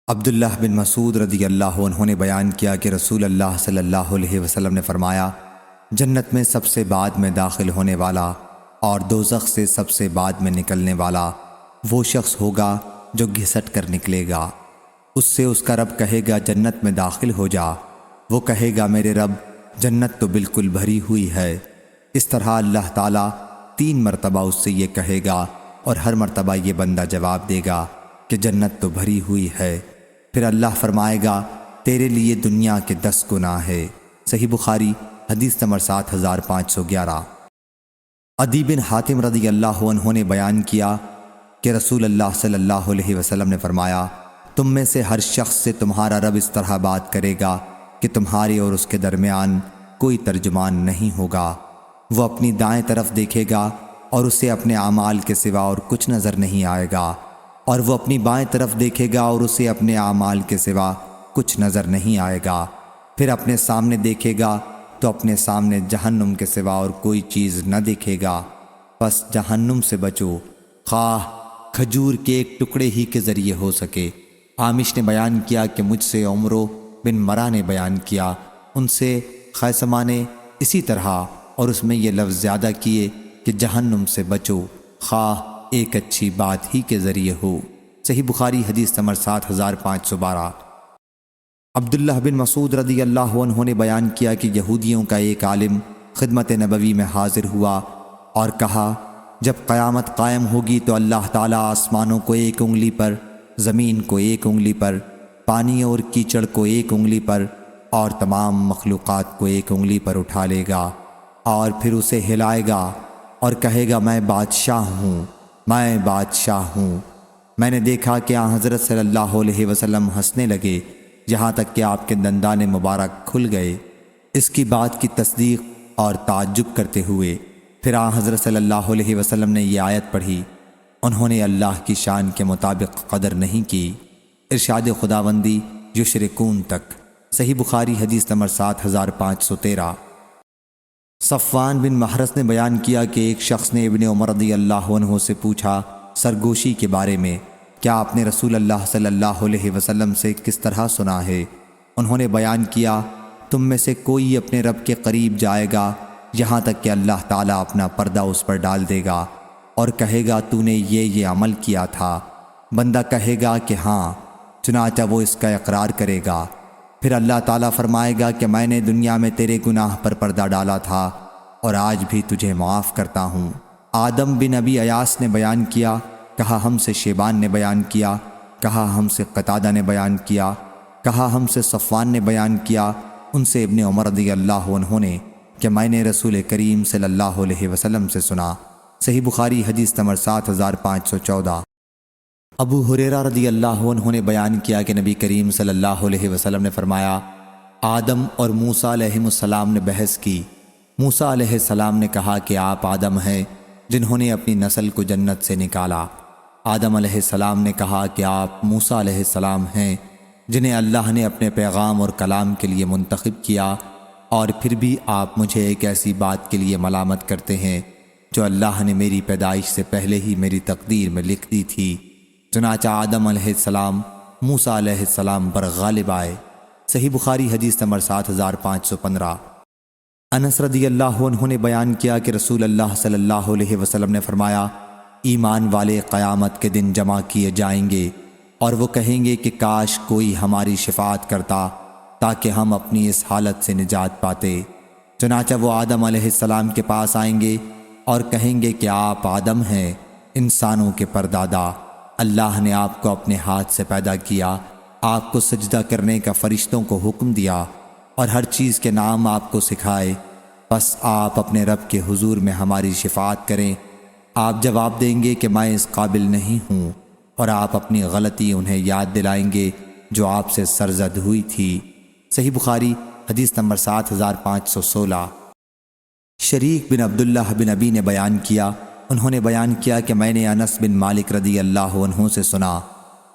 Speaker 3: عبداللہ بن مسعود رضی اللہ عنہ نے بیان کیا کہ رسول اللہ صلی اللہ علیہ وسلم نے فرمایا جنت میں سب سے بعد میں داخل ہونے والا اور دوزخ سے سب سے بعد میں نکلنے والا وہ شخص ہوگا جو گھسٹ کر نکلے گا۔ اس سے اس کا رب کہے گا جنت میں داخل ہو جا، وہ کہے گا میرے رب جنت تو بالکل بھری ہوئی ہے۔ اس طرح اللہ تعالیٰ 3 مرتبہ اس سے یہ کہے گا اور ہر مرتبہ یہ بندہ جواب دے گا کہ جنت تو بھری ہوئی ہے۔ پھر اللہ فرمائے گا تیرے لیے دنیا کے 10 گناہ ہے۔ صحیح بخاری حدیث نمبر 7511۔ عدی بن حاتم رضی اللہ عنہ نے بیان کیا کہ رسول اللہ صلی اللہ علیہ وسلم نے فرمایا تم میں سے ہر شخص سے تمہارا رب اس طرح بات کرے گا کہ تمہارے اور اس کے درمیان کوئی ترجمان نہیں ہوگا۔ وہ اپنی دائیں طرف دیکھے گا اور اسے اپنے اعمال کے سوا اور کچھ نظر نہیں آئے گا، اور وہ اپنی بائیں طرف دیکھے گا اور اسے اپنے اعمال کے سوا کچھ نظر نہیں آئے گا۔ پھر اپنے سامنے دیکھے گا تو اپنے سامنے جہنم کے سوا اور کوئی چیز نہ دیکھے گا، پس جہنم سے بچو، خواہ کھجور کے ایک ٹکڑے ہی کے ذریعے ہو سکے۔ عامش نے بیان کیا کہ مجھ سے عمرو بن مرا نے بیان کیا، ان سے خیثمہ نے اسی طرح، اور اس میں یہ لفظ زیادہ کیے کہ جہنم سے بچو، خواہ ایک اچھی بات ہی کے ذریعے ہو۔ صحیح بخاری حدیث نمبر 7512۔ عبداللہ بن مسعود رضی اللہ عنہ نے بیان کیا کہ یہودیوں کا ایک عالم خدمت نبوی میں حاضر ہوا اور کہا جب قیامت قائم ہوگی تو اللہ تعالیٰ آسمانوں کو 1 انگلی پر، زمین کو 1 انگلی پر، پانی اور کیچڑ کو 1 انگلی پر اور تمام مخلوقات کو 1 انگلی پر اٹھا لے گا، اور پھر اسے ہلائے گا اور کہے گا میں بادشاہ ہوں، میں بادشاہ ہوں۔ میں نے دیکھا کہ حضرت صلی اللہ علیہ وسلم ہنسنے لگے یہاں تک کہ آپ کے دندان مبارک کھل گئے۔ اس کی بات کی تصدیق اور تعجب کرتے ہوئے پھر حضرت صلی اللہ علیہ وسلم نے یہ آیت پڑھی، انہوں نے اللہ کی شان کے مطابق قدر نہیں کی۔ ارشاد خداوندی یشرکون تک۔ صحیح بخاری حدیث نمبر 7513۔ صفوان بن محرز نے بیان کیا کہ ایک شخص نے ابن عمر رضی اللہ عنہ سے پوچھا سرگوشی کے بارے میں، کیا آپ نے رسول اللہ صلی اللہ علیہ وسلم سے کس طرح سنا ہے؟ انہوں نے بیان کیا، تم میں سے کوئی اپنے رب کے قریب جائے گا یہاں تک کہ اللہ تعالیٰ اپنا پردہ اس پر ڈال دے گا اور کہے گا تو نے یہ عمل کیا تھا۔ بندہ کہے گا کہ ہاں، چنانچہ وہ اس کا اقرار کرے گا۔ پھر اللہ تعالیٰ فرمائے گا کہ میں نے دنیا میں تیرے گناہ پر پردہ ڈالا تھا اور آج بھی تجھے معاف کرتا ہوں۔ آدم بن ابی ایاس نے بیان کیا، کہا ہم سے شیبان نے بیان کیا، کہا ہم سے قتادہ نے بیان کیا، کہا ہم سے صفوان نے بیان کیا، ان سے ابن عمر رضی اللہ عنہ نے کہ میں نے رسول کریم صلی اللہ علیہ وسلم سے سنا۔ صحیح بخاری حدیث نمبر 7514۔ ابو ہریرہ رضی اللہ عنہ نے بیان کیا کہ نبی کریم صلی اللہ علیہ وسلم نے فرمایا، آدم اور موسیٰ علیہ السلام نے بحث کی۔ موسیٰ علیہ السلام نے کہا کہ آپ آدم ہیں جنہوں نے اپنی نسل کو جنت سے نکالا۔ آدم علیہ السلام نے کہا کہ آپ موسیٰ علیہ السلام ہیں جنہیں اللہ نے اپنے پیغام اور کلام کے لیے منتخب کیا، اور پھر بھی آپ مجھے ایک ایسی بات کے لیے ملامت کرتے ہیں جو اللہ نے میری پیدائش سے پہلے ہی میری تقدیر میں لکھ دی تھی۔ چنانچہ آدم علیہ السلام موسیٰ علیہ السلام پر غالب آئے۔ صحیح بخاری حدیث نمبر 7515۔ انس رضی اللہ عنہ نے بیان کیا کہ رسول اللہ صلی اللہ علیہ وسلم نے فرمایا، ایمان والے قیامت کے دن جمع کیے جائیں گے اور وہ کہیں گے کہ کاش کوئی ہماری شفاعت کرتا تاکہ ہم اپنی اس حالت سے نجات پاتے۔ چنانچہ وہ آدم علیہ السلام کے پاس آئیں گے اور کہیں گے کہ آپ آدم ہیں، انسانوں کے پردادا۔ اللہ نے آپ کو اپنے ہاتھ سے پیدا کیا، آپ کو سجدہ کرنے کا فرشتوں کو حکم دیا اور ہر چیز کے نام آپ کو سکھائے، بس آپ اپنے رب کے حضور میں ہماری شفاعت کریں۔ آپ جواب دیں گے کہ میں اس قابل نہیں ہوں، اور آپ اپنی غلطی انہیں یاد دلائیں گے جو آپ سے سرزد ہوئی تھی۔ صحیح بخاری حدیث نمبر 7516۔ شریک بن عبداللہ بن ابی نے بیان کیا، انہوں نے بیان کیا کہ میں نے انس بن مالک رضی اللہ عنہ سے سنا۔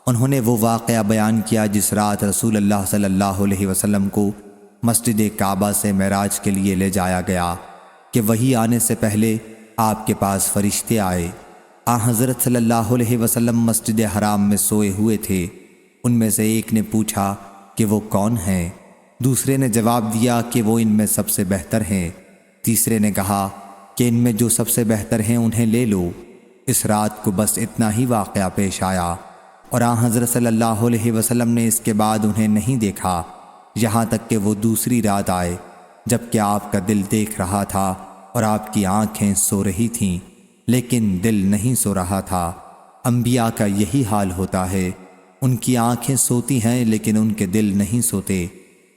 Speaker 3: انہوں نے وہ واقعہ بیان کیا جس رات رسول اللہ صلی اللہ علیہ وسلم کو مسجد کعبہ سے معراج کے لیے لے جایا گیا کہ وہی آنے سے پہلے آپ کے پاس فرشتے آئے۔ حضرت صلی اللہ علیہ وسلم مسجد حرام میں سوئے ہوئے تھے۔ ان میں سے ایک نے پوچھا کہ وہ کون ہیں؟ دوسرے نے جواب دیا کہ وہ ان میں سب سے بہتر ہیں۔ تیسرے نے کہا کہ ان میں جو سب سے بہتر ہیں انہیں لے لو۔ اس رات کو بس اتنا ہی واقعہ پیش آیا، اور حضرت صلی اللہ علیہ وسلم نے اس کے بعد انہیں نہیں دیکھا یہاں تک کہ وہ دوسری رات آئے جبکہ آپ کا دل دیکھ رہا تھا اور آپ کی آنکھیں سو رہی تھیں لیکن دل نہیں سو رہا تھا۔ انبیاء کا یہی حال ہوتا ہے، ان کی آنکھیں سوتی ہیں لیکن ان کے دل نہیں سوتے۔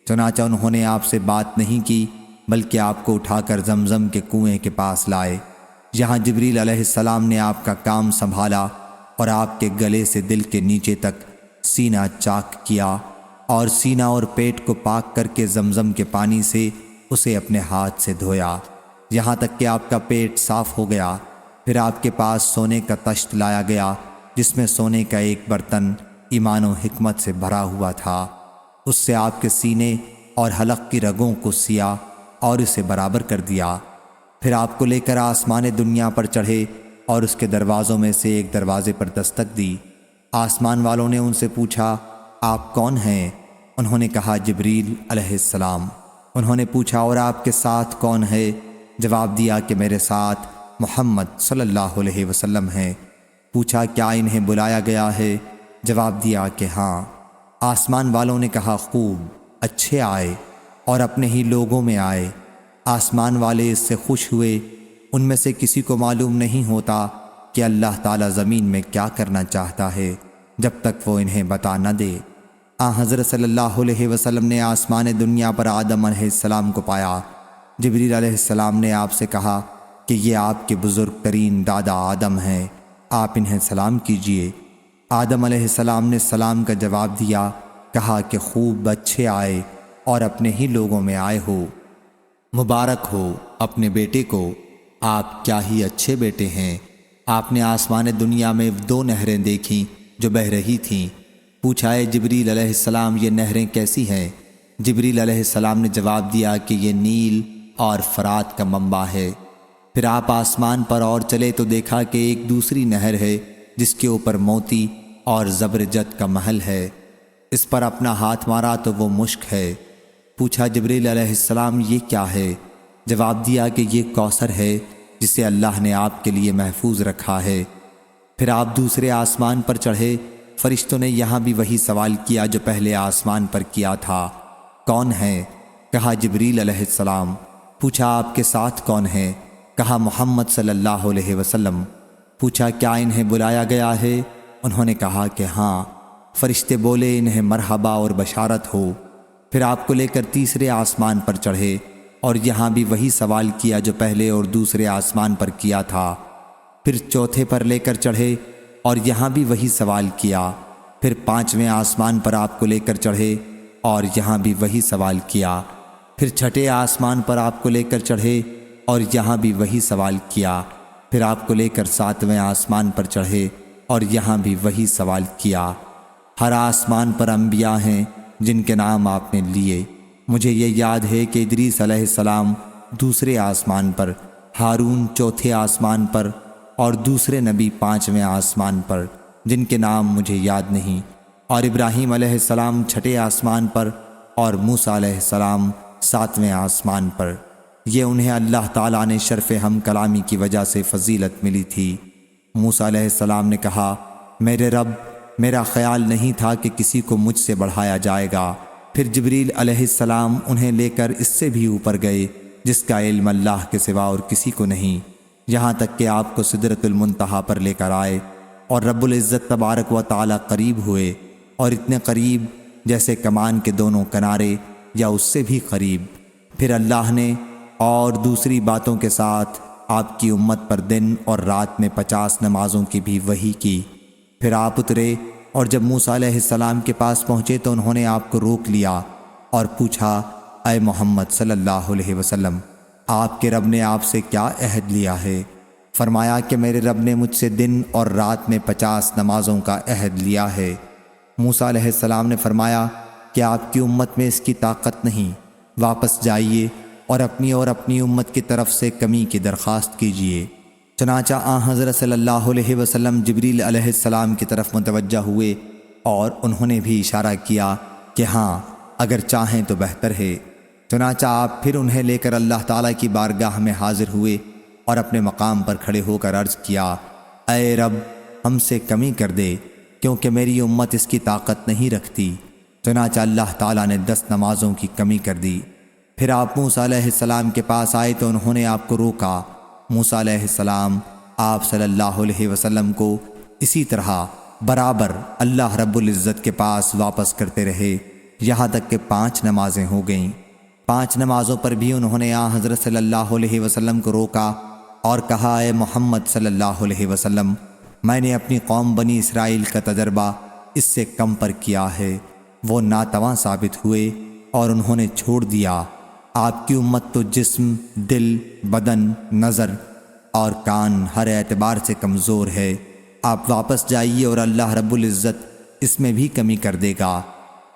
Speaker 3: چنانچہ انہوں نے آپ سے بات نہیں کی بلکہ آپ کو اٹھا کر زمزم کے کنویں کے پاس لائے، جہاں جبریل علیہ السلام نے آپ کا کام سنبھالا اور آپ کے گلے سے دل کے نیچے تک سینہ چاک کیا اور سینہ اور پیٹ کو پاک کر کے زمزم کے پانی سے اسے اپنے ہاتھ سے دھویا یہاں تک کہ آپ کا پیٹ صاف ہو گیا۔ پھر آپ کے پاس سونے کا تشت لایا گیا جس میں سونے کا ایک برتن ایمان و حکمت سے بھرا ہوا تھا۔ اس سے آپ کے سینے اور حلق کی رگوں کو سیا اور اسے برابر کر دیا۔ پھر آپ کو لے کر آسمان دنیا پر چڑھے اور اس کے دروازوں میں سے ایک دروازے پر دستک دی۔ آسمان والوں نے ان سے پوچھا آپ کون ہیں؟ انہوں نے کہا جبریل علیہ السلام۔ انہوں نے پوچھا اور آپ کے ساتھ کون ہے؟ جواب دیا کہ میرے ساتھ محمد صلی اللہ علیہ وسلم ہیں۔ پوچھا کیا انہیں بلایا گیا ہے؟ جواب دیا کہ ہاں۔ آسمان والوں نے کہا خوب، اچھے آئے اور اپنے ہی لوگوں میں آئے۔ آسمان والے اس سے خوش ہوئے۔ ان میں سے کسی کو معلوم نہیں ہوتا کہ اللہ تعالیٰ زمین میں کیا کرنا چاہتا ہے جب تک وہ انہیں بتا نہ دے۔ حضرت صلی اللہ علیہ وسلم نے آسمان دنیا پر آدم علیہ السلام کو پایا۔ جبریل علیہ السلام نے آپ سے کہا کہ یہ آپ کے بزرگ ترین دادا آدم ہیں، آپ انہیں سلام کیجئے۔ آدم علیہ السلام نے سلام کا جواب دیا کہا کہ خوب اچھے آئے اور اپنے ہی لوگوں میں آئے ہو، مبارک ہو اپنے بیٹے کو، آپ کیا ہی اچھے بیٹے ہیں۔ آپ نے آسمان دنیا میں 2 نہریں دیکھیں جو بہہ رہی تھیں۔ پوچھا اے جبریل علیہ السلام یہ نہریں کیسی ہیں؟ جبریل علیہ السلام نے جواب دیا کہ یہ نیل اور فرات کا منبع ہے۔ پھر آپ آسمان پر اور چلے تو دیکھا کہ ایک دوسری نہر ہے جس کے اوپر موتی اور زبرجد کا محل ہے۔ اس پر اپنا ہاتھ مارا تو وہ مشک ہے۔ پوچھا جبریل علیہ السلام یہ کیا ہے؟ جواب دیا کہ یہ کوثر ہے جسے اللہ نے آپ کے لیے محفوظ رکھا ہے۔ پھر آپ دوسرے آسمان پر چڑھے۔ فرشتوں نے یہاں بھی وہی سوال کیا جو پہلے آسمان پر کیا تھا، کون ہے؟ کہا جبریل علیہ السلام۔ پوچھا آپ کے ساتھ کون ہے؟ کہا محمد صلی اللہ علیہ وسلم۔ پوچھا کیا انہیں بلایا گیا ہے؟ انہوں نے کہا کہ ہاں۔ فرشتے بولے انہیں مرحبا اور بشارت ہو۔ پھر آپ کو لے کر تیسرے آسمان پر چڑھے اور یہاں بھی وہی سوال کیا جو پہلے اور دوسرے آسمان پر کیا تھا۔ پھر چوتھے پر لے کر چڑھے اور یہاں بھی وہی سوال کیا۔ پھر 5ویں آسمان پر آپ کو لے کر چڑھے اور یہاں بھی وہی سوال کیا۔ پھر 6ٹھے آسمان پر آپ کو لے کر چڑھے اور یہاں بھی وہی سوال کیا۔ پھر آپ کو لے کر 7ویں آسمان پر چڑھے اور یہاں بھی وہی سوال کیا۔ ہر آسمان پر انبیاء ہیں جن کے نام آپ نے لیے۔ مجھے یہ یاد ہے کہ ادریس علیہ السلام دوسرے آسمان پر، ہارون چوتھے آسمان پر اور دوسرے نبی 5ویں آسمان پر جن کے نام مجھے یاد نہیں، اور ابراہیم علیہ السلام 6ٹھے آسمان پر اور موسیٰ علیہ السلام 7ویں آسمان پر۔ یہ انہیں اللہ تعالیٰ نے شرف ہم کلامی کی وجہ سے فضیلت ملی تھی۔ موسیٰ علیہ السلام نے کہا میرے رب، میرا خیال نہیں تھا کہ کسی کو مجھ سے بڑھایا جائے گا۔ پھر جبریل علیہ السلام انہیں لے کر اس سے بھی اوپر گئے جس کا علم اللہ کے سوا اور کسی کو نہیں، یہاں تک کہ آپ کو سدرۃ المنتہا پر لے کر آئے اور رب العزت تبارک و تعالی قریب ہوئے، اور اتنے قریب جیسے کمان کے دونوں کنارے یا اس سے بھی قریب۔ پھر اللہ نے اور دوسری باتوں کے ساتھ آپ کی امت پر دن اور رات میں 50 نمازوں کی بھی وحی کی۔ پھر آپ اترے اور جب موسیٰ علیہ السلام کے پاس پہنچے تو انہوں نے آپ کو روک لیا اور پوچھا اے محمد صلی اللہ علیہ وسلم، آپ کے رب نے آپ سے کیا عہد لیا ہے؟ فرمایا کہ میرے رب نے مجھ سے دن اور رات میں 50 نمازوں کا عہد لیا ہے۔ موسیٰ علیہ السلام نے فرمایا کہ آپ کی امت میں اس کی طاقت نہیں، واپس جائیے اور اپنی امت کی طرف سے کمی کی درخواست کیجیے۔ چنانچہ حضرت صلی اللہ علیہ وسلم جبریل علیہ السلام کی طرف متوجہ ہوئے اور انہوں نے بھی اشارہ کیا کہ ہاں اگر چاہیں تو بہتر ہے۔ چنانچہ آپ پھر انہیں لے کر اللہ تعالیٰ کی بارگاہ میں حاضر ہوئے اور اپنے مقام پر کھڑے ہو کر عرض کیا اے رب، ہم سے کمی کر دے کیونکہ میری امت اس کی طاقت نہیں رکھتی۔ چنانچہ اللہ تعالیٰ نے 10 نمازوں کی کمی کر دی۔ پھر آپ موسیٰ علیہ السلام کے پاس آئے تو انہوں نے آپ کو روکا۔ موسیٰ علیہ السلام آپ صلی اللہ علیہ وسلم کو اسی طرح برابر اللہ رب العزت کے پاس واپس کرتے رہے یہاں تک کہ 5 نمازیں ہو گئیں۔ 5 نمازوں پر بھی انہوں نے حضرت صلی اللہ علیہ وسلم کو روکا اور کہا اے محمد صلی اللہ علیہ وسلم، میں نے اپنی قوم بنی اسرائیل کا تجربہ اس سے کم پر کیا ہے، وہ ناتواں ثابت ہوئے اور انہوں نے چھوڑ دیا۔ آپ کی امت تو جسم، دل، بدن، نظر اور کان ہر اعتبار سے کمزور ہے۔ آپ واپس جائیے اور اللہ رب العزت اس میں بھی کمی کر دے گا۔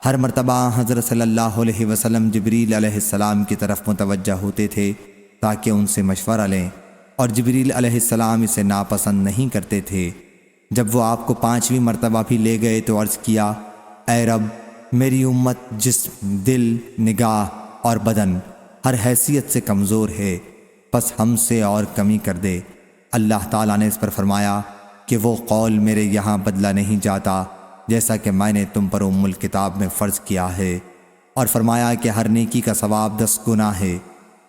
Speaker 3: ہر مرتبہ حضرت صلی اللہ علیہ وسلم جبریل علیہ السلام کی طرف متوجہ ہوتے تھے تاکہ ان سے مشورہ لیں، اور جبریل علیہ السلام اسے ناپسند نہیں کرتے تھے۔ جب وہ آپ کو 5ویں مرتبہ بھی لے گئے تو عرض کیا اے رب، میری امت جسم، دل، نگاہ اور بدن ہر حیثیت سے کمزور ہے، پس ہم سے اور کمی کر دے۔ اللہ تعالیٰ نے اس پر فرمایا کہ وہ قول میرے یہاں بدلا نہیں جاتا جیسا کہ میں نے تم پر الکتاب میں فرض کیا ہے، اور فرمایا کہ ہر نیکی کا ثواب 10 گنا ہے۔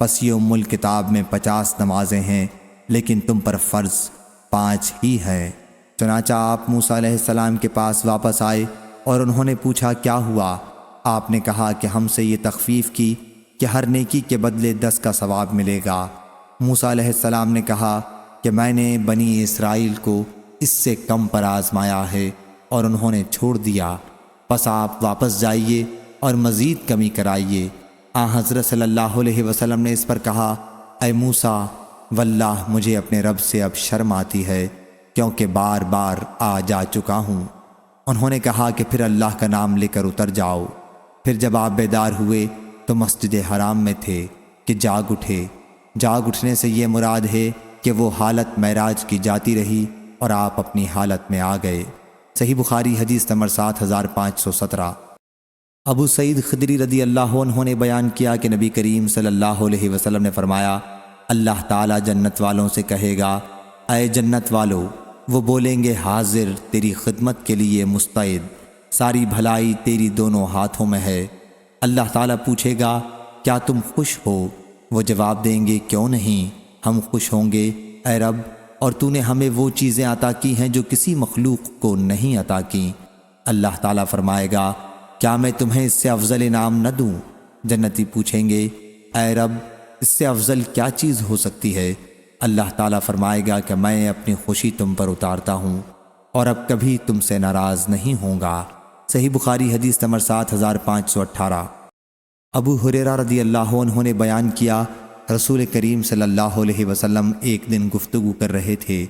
Speaker 3: پس یہ الکتاب میں 50 نمازیں ہیں لیکن تم پر فرض 5 ہی ہے۔ چنانچہ آپ موسیٰ علیہ السلام کے پاس واپس آئے اور انہوں نے پوچھا کیا ہوا؟ آپ نے کہا کہ ہم سے یہ تخفیف کی کہ ہر نیکی کے بدلے 10 کا ثواب ملے گا۔ موسیٰ علیہ السلام نے کہا کہ میں نے بنی اسرائیل کو اس سے کم پر آزمایا ہے اور انہوں نے چھوڑ دیا۔ پس آپ واپس جائیے اور مزید کمی کرائیے۔ حضرت صلی اللہ علیہ وسلم نے اس پر کہا، اے موسیٰ، واللہ مجھے اپنے رب سے اب شرم آتی ہے، کیونکہ بار بار آ جا چکا ہوں۔ انہوں نے کہا کہ پھر اللہ کا نام لے کر اتر جاؤ۔ پھر جب آپ بیدار ہوئے تو مسجد حرام میں تھے کہ جاگ اٹھے۔ جاگ اٹھنے سے یہ مراد ہے کہ وہ حالت معراج کی جاتی رہی اور آپ اپنی حالت میں آ گئے۔ صحیح بخاری حدیث نمبر 7517۔ ابو سعید خدری رضی اللہ عنہ نے بیان کیا کہ نبی کریم صلی اللہ علیہ وسلم نے فرمایا، اللہ تعالیٰ جنت والوں سے کہے گا، اے جنت والو، وہ بولیں گے حاضر، تیری خدمت کے لیے مستعد، ساری بھلائی تیری دونوں ہاتھوں میں ہے۔ اللہ تعالیٰ پوچھے گا، کیا تم خوش ہو؟ وہ جواب دیں گے، کیوں نہیں، ہم خوش ہوں گے اے رب، اور تو نے ہمیں وہ چیزیں عطا کی ہیں جو کسی مخلوق کو نہیں عطا کیں۔ اللہ تعالیٰ فرمائے گا، کیا میں تمہیں اس سے افضل انعام نہ دوں؟ جنتی پوچھیں گے، اے رب، اس سے افضل کیا چیز ہو سکتی ہے؟ اللہ تعالیٰ فرمائے گا کہ میں اپنی خوشی تم پر اتارتا ہوں اور اب کبھی تم سے ناراض نہیں ہوں گا۔ صحیح بخاری حدیث نمبر 7518۔ ابو ہریرہ رضی اللہ عنہ نے بیان کیا، رسول کریم صلی اللہ علیہ وسلم ایک دن گفتگو کر رہے تھے۔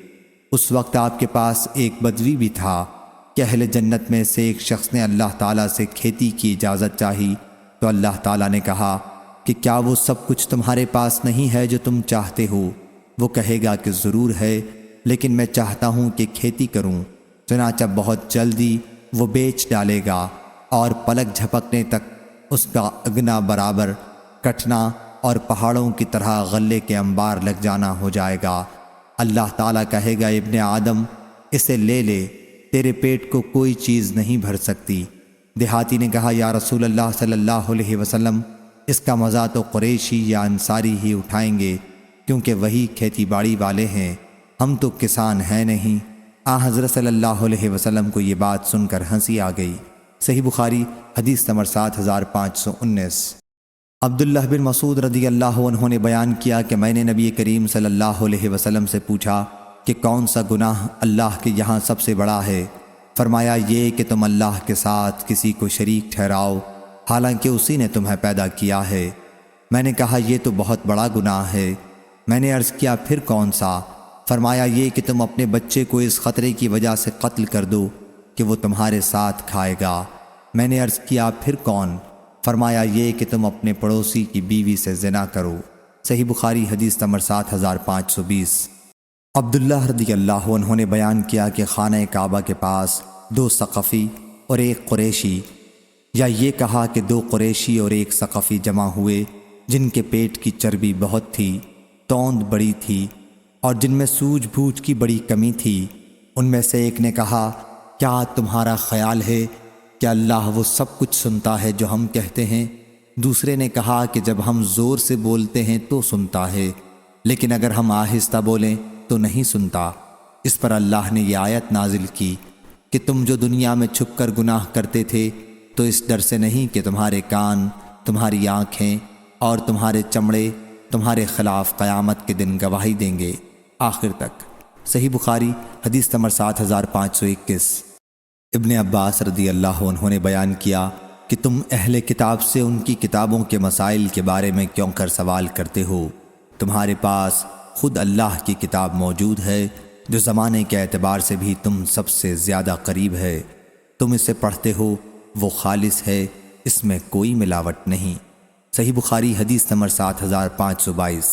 Speaker 3: اس وقت آپ کے پاس ایک بدوی بھی تھا کہ اہل جنت میں سے ایک شخص نے اللہ تعالیٰ سے کھیتی کی اجازت چاہی تو اللہ تعالیٰ نے کہا کہ کیا وہ سب کچھ تمہارے پاس نہیں ہے جو تم چاہتے ہو؟ وہ کہے گا کہ ضرور ہے، لیکن میں چاہتا ہوں کہ کھیتی کروں۔ چنانچہ بہت جلدی وہ بیچ ڈالے گا اور پلک جھپکنے تک اس کا اگنا برابر کٹنا اور پہاڑوں کی طرح غلے کے انبار لگ جانا ہو جائے گا۔ اللہ تعالیٰ کہے گا، ابن آدم، اسے لے لے، تیرے پیٹ کو کوئی چیز نہیں بھر سکتی۔ دیہاتی نے کہا، یا رسول اللہ صلی اللہ علیہ وسلم، اس کا مزہ تو قریشی یا انصاری ہی اٹھائیں گے، کیونکہ وہی کھیتی باڑی والے ہیں، ہم تو کسان ہیں نہیں۔ حضرت صلی اللہ علیہ وسلم کو یہ بات سن کر ہنسی آ گئی۔ صحیح بخاری حدیث نمبر 7519۔ عبداللہ بن مسعود رضی اللہ عنہ نے بیان کیا کہ میں نے نبی کریم صلی اللہ علیہ وسلم سے پوچھا کہ کون سا گناہ اللہ کے یہاں سب سے بڑا ہے؟ فرمایا، یہ کہ تم اللہ کے ساتھ کسی کو شریک ٹھہراؤ حالانکہ اسی نے تمہیں پیدا کیا ہے۔ میں نے کہا، یہ تو بہت بڑا گناہ ہے۔ میں نے عرض کیا، پھر کون سا؟ فرمایا، یہ کہ تم اپنے بچے کو اس خطرے کی وجہ سے قتل کر دو کہ وہ تمہارے ساتھ کھائے گا۔ میں نے عرض کیا، پھر کون؟ فرمایا، یہ کہ تم اپنے پڑوسی کی بیوی سے زنا کرو۔ صحیح بخاری حدیث نمبر 7520۔ عبداللہ رضی اللہ عنہ نے بیان کیا کہ خانہ کعبہ کے پاس 2 ثقفی اور 1 قریشی، یا یہ کہا کہ 2 قریشی اور 1 ثقفی جمع ہوئے، جن کے پیٹ کی چربی بہت تھی، توند بڑی تھی اور جن میں سوجھ بوجھ کی بڑی کمی تھی۔ ان میں سے ایک نے کہا، کیا تمہارا خیال ہے کہ اللہ وہ سب کچھ سنتا ہے جو ہم کہتے ہیں؟ دوسرے نے کہا کہ جب ہم زور سے بولتے ہیں تو سنتا ہے، لیکن اگر ہم آہستہ بولیں تو نہیں سنتا۔ اس پر اللہ نے یہ آیت نازل کی کہ تم جو دنیا میں چھپ کر گناہ کرتے تھے تو اس ڈر سے نہیں کہ تمہارے کان، تمہاری آنکھیں اور تمہارے چمڑے تمہارے خلاف قیامت کے دن گواہی دیں گے، آخر تک۔ صحیح بخاری حدیث نمبر 7521۔ ابن عباس رضی اللہ عنہ نے بیان کیا کہ تم اہل کتاب سے ان کی کتابوں کے مسائل کے بارے میں کیوں کر سوال کرتے ہو؟ تمہارے پاس خود اللہ کی کتاب موجود ہے جو زمانے کے اعتبار سے بھی تم سب سے زیادہ قریب ہے۔ تم اسے پڑھتے ہو، وہ خالص ہے، اس میں کوئی ملاوٹ نہیں۔ صحیح بخاری حدیث نمبر 7522۔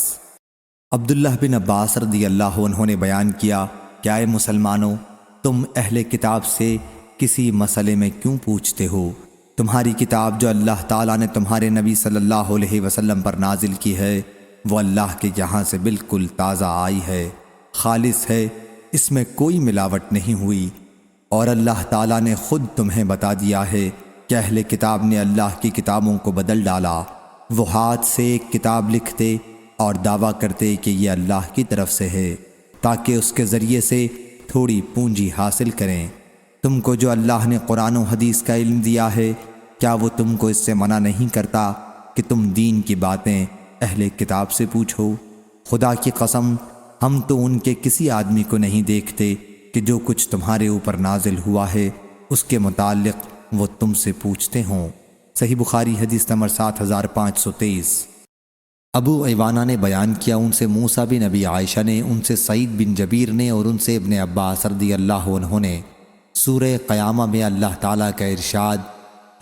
Speaker 3: عبداللہ بن عباس رضی اللہ عنہ نے بیان کیا کہ اے مسلمانوں، تم اہل کتاب سے کسی مسئلے میں کیوں پوچھتے ہو؟ تمہاری کتاب جو اللہ تعالیٰ نے تمہارے نبی صلی اللہ علیہ وسلم پر نازل کی ہے وہ اللہ کے یہاں سے بالکل تازہ آئی ہے، خالص ہے، اس میں کوئی ملاوٹ نہیں ہوئی، اور اللہ تعالیٰ نے خود تمہیں بتا دیا ہے کہ اہل کتاب نے اللہ کی کتابوں کو بدل ڈالا۔ وہ ہاتھ سے ایک کتاب لکھتے اور دعویٰ کرتے کہ یہ اللہ کی طرف سے ہے تاکہ اس کے ذریعے سے تھوڑی پونجی حاصل کریں۔ تم کو جو اللہ نے قرآن و حدیث کا علم دیا ہے، کیا وہ تم کو اس سے منع نہیں کرتا کہ تم دین کی باتیں اہل کتاب سے پوچھو؟ خدا کی قسم، ہم تو ان کے کسی آدمی کو نہیں دیکھتے کہ جو کچھ تمہارے اوپر نازل ہوا ہے اس کے متعلق وہ تم سے پوچھتے ہوں۔ صحیح بخاری حدیث نمبر 7523۔ ابو ایوانہ نے بیان کیا، ان سے موسیٰ بن نبی عائشہ نے، ان سے سعید بن جبیر نے اور ان سے ابن عباس رضی اللہ عنہ نے سورہ قیامہ میں اللہ تعالیٰ کا ارشاد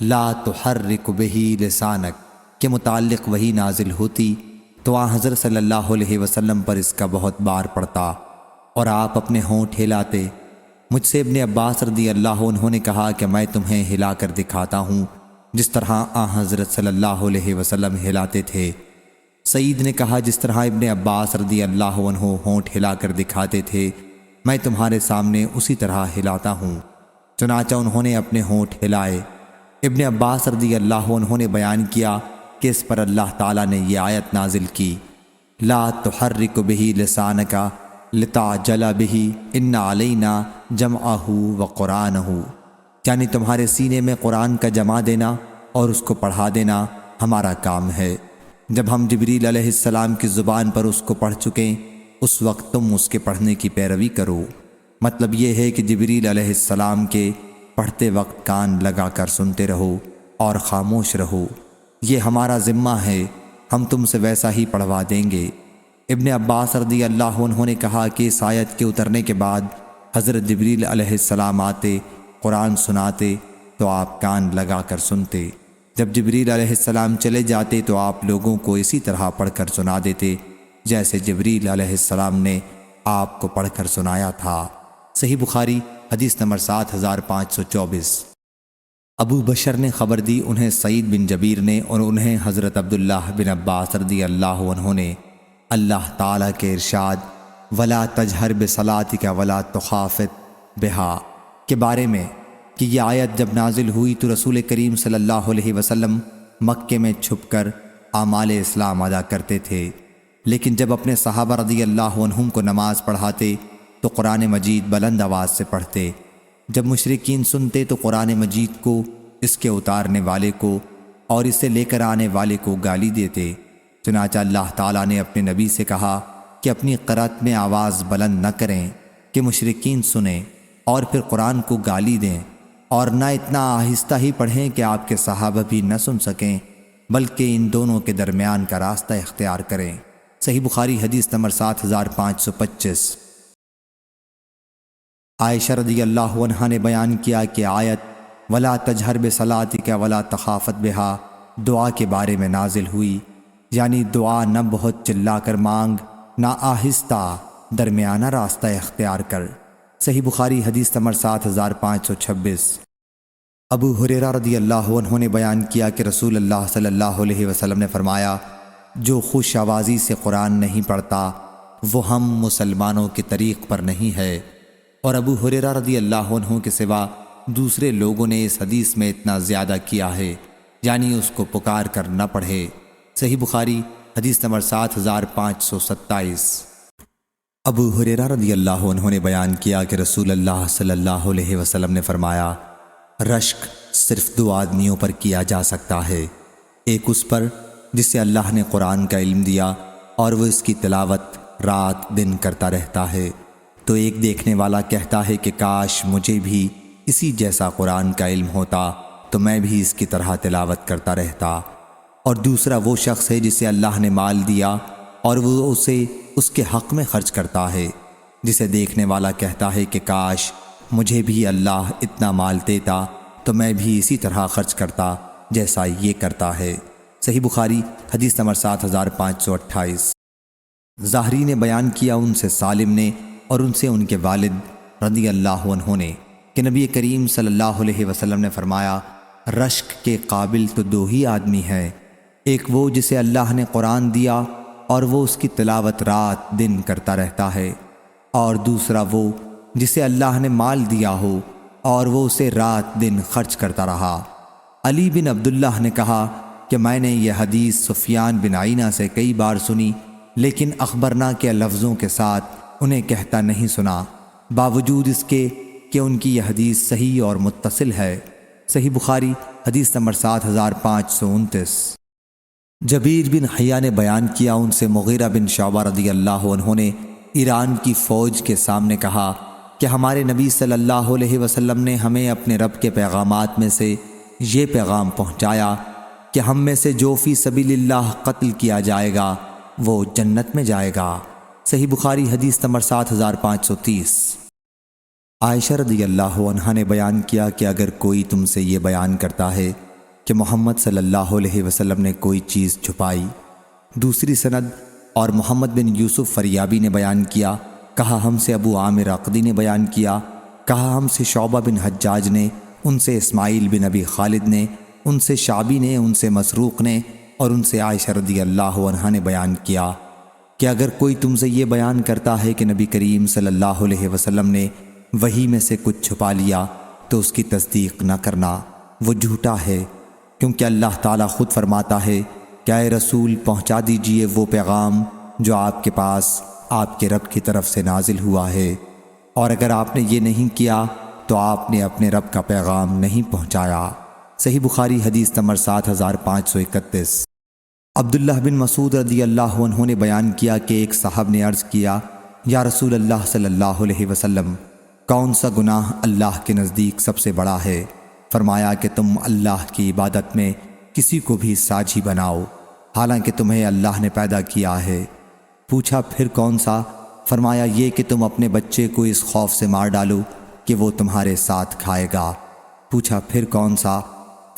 Speaker 3: لا تحرک بہ لسانک کے متعلق وہی نازل ہوتی تو حضرت صلی اللہ علیہ وسلم پر اس کا بہت بار پڑتا اور آپ اپنے ہونٹ ہلاتے۔ مجھ سے ابن عباس رضی اللہ عنہ نے کہا کہ میں تمہیں ہلا کر دکھاتا ہوں جس طرح حضرت صلی اللہ علیہ وسلم ہلاتے تھے۔ سعید نے کہا جس طرح ابن عباس رضی اللہ عنہ ہونٹ ہلا کر دکھاتے تھے میں تمہارے سامنے اسی طرح ہلاتا ہوں۔ چنانچہ انہوں نے اپنے ہونٹ ہلائے۔ ابن عباس رضی اللہ عنہ نے بیان کیا کہ اس پر اللہ تعالیٰ نے یہ آیت نازل کی لا تحرک بہ لسانک لتعجل بہ ان علینا جمعہ وقرآنہ، یعنی تمہارے سینے میں قرآن کا جمع دینا اور اس کو پڑھا دینا ہمارا کام ہے۔ جب ہم جبریل علیہ السلام کی زبان پر اس کو پڑھ چکیں اس وقت تم اس کے پڑھنے کی پیروی کرو۔ مطلب یہ ہے کہ جبریل علیہ السلام کے پڑھتے وقت کان لگا کر سنتے رہو اور خاموش رہو، یہ ہمارا ذمہ ہے، ہم تم سے ویسا ہی پڑھوا دیں گے۔ ابن عباس رضی اللہ عنہ نے کہا کہ اس آیت کے اترنے کے بعد حضرت جبریل علیہ السلام آتے، قرآن سناتے تو آپ کان لگا کر سنتے۔ جب جبریل علیہ السلام چلے جاتے تو آپ لوگوں کو اسی طرح پڑھ کر سنا دیتے جیسے جبریل علیہ السلام نے آپ کو پڑھ کر سنایا تھا۔ صحیح بخاری حدیث نمبر 7524۔ ابو بشر نے خبر دی، انہیں سعید بن جبیر نے اور انہیں حضرت عبداللہ بن عباس رضی اللہ عنہ نے اللہ تعالیٰ کے ارشاد ولا تجہر بصلاتک ولا تخافت بہا کے بارے میں کہ یہ آیت جب نازل ہوئی تو رسول کریم صلی اللہ علیہ وسلم مکے میں چھپ کر اعمال اسلام ادا کرتے تھے، لیکن جب اپنے صحابہ رضی اللہ عنہم کو نماز پڑھاتے تو قرآن مجید بلند آواز سے پڑھتے۔ جب مشرکین سنتے تو قرآن مجید کو، اس کے اتارنے والے کو اور اسے لے کر آنے والے کو گالی دیتے۔ چنانچہ اللہ تعالیٰ نے اپنے نبی سے کہا کہ اپنی قرأت میں آواز بلند نہ کریں کہ مشرکین سنیں اور پھر قرآن کو گالی دیں، اور نہ اتنا آہستہ ہی پڑھیں کہ آپ کے صحابہ بھی نہ سن سکیں، بلکہ ان دونوں کے درمیان کا راستہ اختیار کریں۔ صحیح بخاری حدیث نمبر 7525۔ عائشہ رضی اللہ عنہا نے بیان کیا کہ آیت ولا تجہر بصلاتک ولا تخافت بہا دعا کے بارے میں نازل ہوئی، یعنی دعا نہ بہت چلا کر مانگ، نہ آہستہ، درمیانہ راستہ اختیار کر۔ صحیح بخاری حدیث نمبر 7526۔ ابو ہریرہ رضی اللہ عنہ نے بیان کیا کہ رسول اللہ صلی اللہ علیہ وسلم نے فرمایا جو خوش آوازی سے قرآن نہیں پڑھتا وہ ہم مسلمانوں کے طریق پر نہیں ہے، اور ابو ہریرہ رضی اللہ عنہ کے سوا دوسرے لوگوں نے اس حدیث میں اتنا زیادہ کیا ہے، یعنی اس کو پکار کر نہ پڑھے۔ صحیح بخاری حدیث نمبر 7527۔ ابو ہریرہ رضی اللہ عنہ نے بیان کیا کہ رسول اللہ صلی اللہ علیہ وسلم نے فرمایا رشک صرف دو آدمیوں پر کیا جا سکتا ہے، ایک اس پر جسے اللہ نے قرآن کا علم دیا اور وہ اس کی تلاوت رات دن کرتا رہتا ہے، تو ایک دیکھنے والا کہتا ہے کہ کاش مجھے بھی اسی جیسا قرآن کا علم ہوتا تو میں بھی اس کی طرح تلاوت کرتا رہتا، اور دوسرا وہ شخص ہے جسے اللہ نے مال دیا اور وہ اسے اس کے حق میں خرچ کرتا ہے، جسے دیکھنے والا کہتا ہے کہ کاش مجھے بھی اللہ اتنا مال دیتا تو میں بھی اسی طرح خرچ کرتا جیسا یہ کرتا ہے۔ صحیح بخاری حدیث نمبر 7528۔ ظاہری نے بیان کیا ان سے سالم نے اور ان سے ان کے والد رضی اللہ عنہ نے کہ نبی کریم صلی اللہ علیہ وسلم نے فرمایا رشک کے قابل تو دو ہی آدمی ہیں، ایک وہ جسے اللہ نے قرآن دیا اور وہ اس کی تلاوت رات دن کرتا رہتا ہے، اور دوسرا وہ جسے اللہ نے مال دیا ہو اور وہ اسے رات دن خرچ کرتا رہا۔ علی بن عبداللہ نے کہا کہ میں نے یہ حدیث سفیان بن عینہ سے کئی بار سنی، لیکن اخبرنا کے لفظوں کے ساتھ انہیں کہتا نہیں سنا، باوجود اس کے کہ ان کی یہ حدیث صحیح اور متصل ہے۔ صحیح بخاری حدیث نمبر 7529۔ جبیر بن حیہ نے بیان کیا ان سے مغیرہ بن شعبہ رضی اللہ عنہ نے ایران کی فوج کے سامنے کہا کہ ہمارے نبی صلی اللہ علیہ وسلم نے ہمیں اپنے رب کے پیغامات میں سے یہ پیغام پہنچایا کہ ہم میں سے جو فی سبیل اللہ قتل کیا جائے گا وہ جنت میں جائے گا۔ صحیح بخاری حدیث نمبر 7530۔ عائشہ رضی اللہ عنہا نے بیان کیا کہ اگر کوئی تم سے یہ بیان کرتا ہے کہ محمد صلی اللہ علیہ وسلم نے کوئی چیز چھپائی۔ دوسری سند اور محمد بن یوسف فریابی نے بیان کیا، کہا ہم سے ابو عامر عقدی نے بیان کیا، کہا ہم سے شعبہ بن حجاج نے، ان سے اسماعیل بن ابی خالد نے، ان سے شعبی نے، ان سے مسروق نے اور ان سے عائشہ رضی اللہ عنہا نے بیان کیا کہ اگر کوئی تم سے یہ بیان کرتا ہے کہ نبی کریم صلی اللہ علیہ وسلم نے وحی میں سے کچھ چھپا لیا تو اس کی تصدیق نہ کرنا، وہ جھوٹا ہے، کیونکہ اللہ تعالیٰ خود فرماتا ہے کہ اے رسول پہنچا دیجئے وہ پیغام جو آپ کے پاس آپ کے رب کی طرف سے نازل ہوا ہے، اور اگر آپ نے یہ نہیں کیا تو آپ نے اپنے رب کا پیغام نہیں پہنچایا۔ صحیح بخاری حدیث نمبر 7531۔ عبداللہ بن مسعود رضی اللہ عنہ نے بیان کیا کہ ایک صاحب نے عرض کیا، یا رسول اللہ صلی اللہ علیہ وسلم، کون سا گناہ اللہ کے نزدیک سب سے بڑا ہے؟ فرمایا کہ تم اللہ کی عبادت میں کسی کو بھی ساجھی بناؤ حالانکہ تمہیں اللہ نے پیدا کیا ہے۔ پوچھا پھر کون سا؟ فرمایا یہ کہ تم اپنے بچے کو اس خوف سے مار ڈالو کہ وہ تمہارے ساتھ کھائے گا۔ پوچھا پھر کون سا؟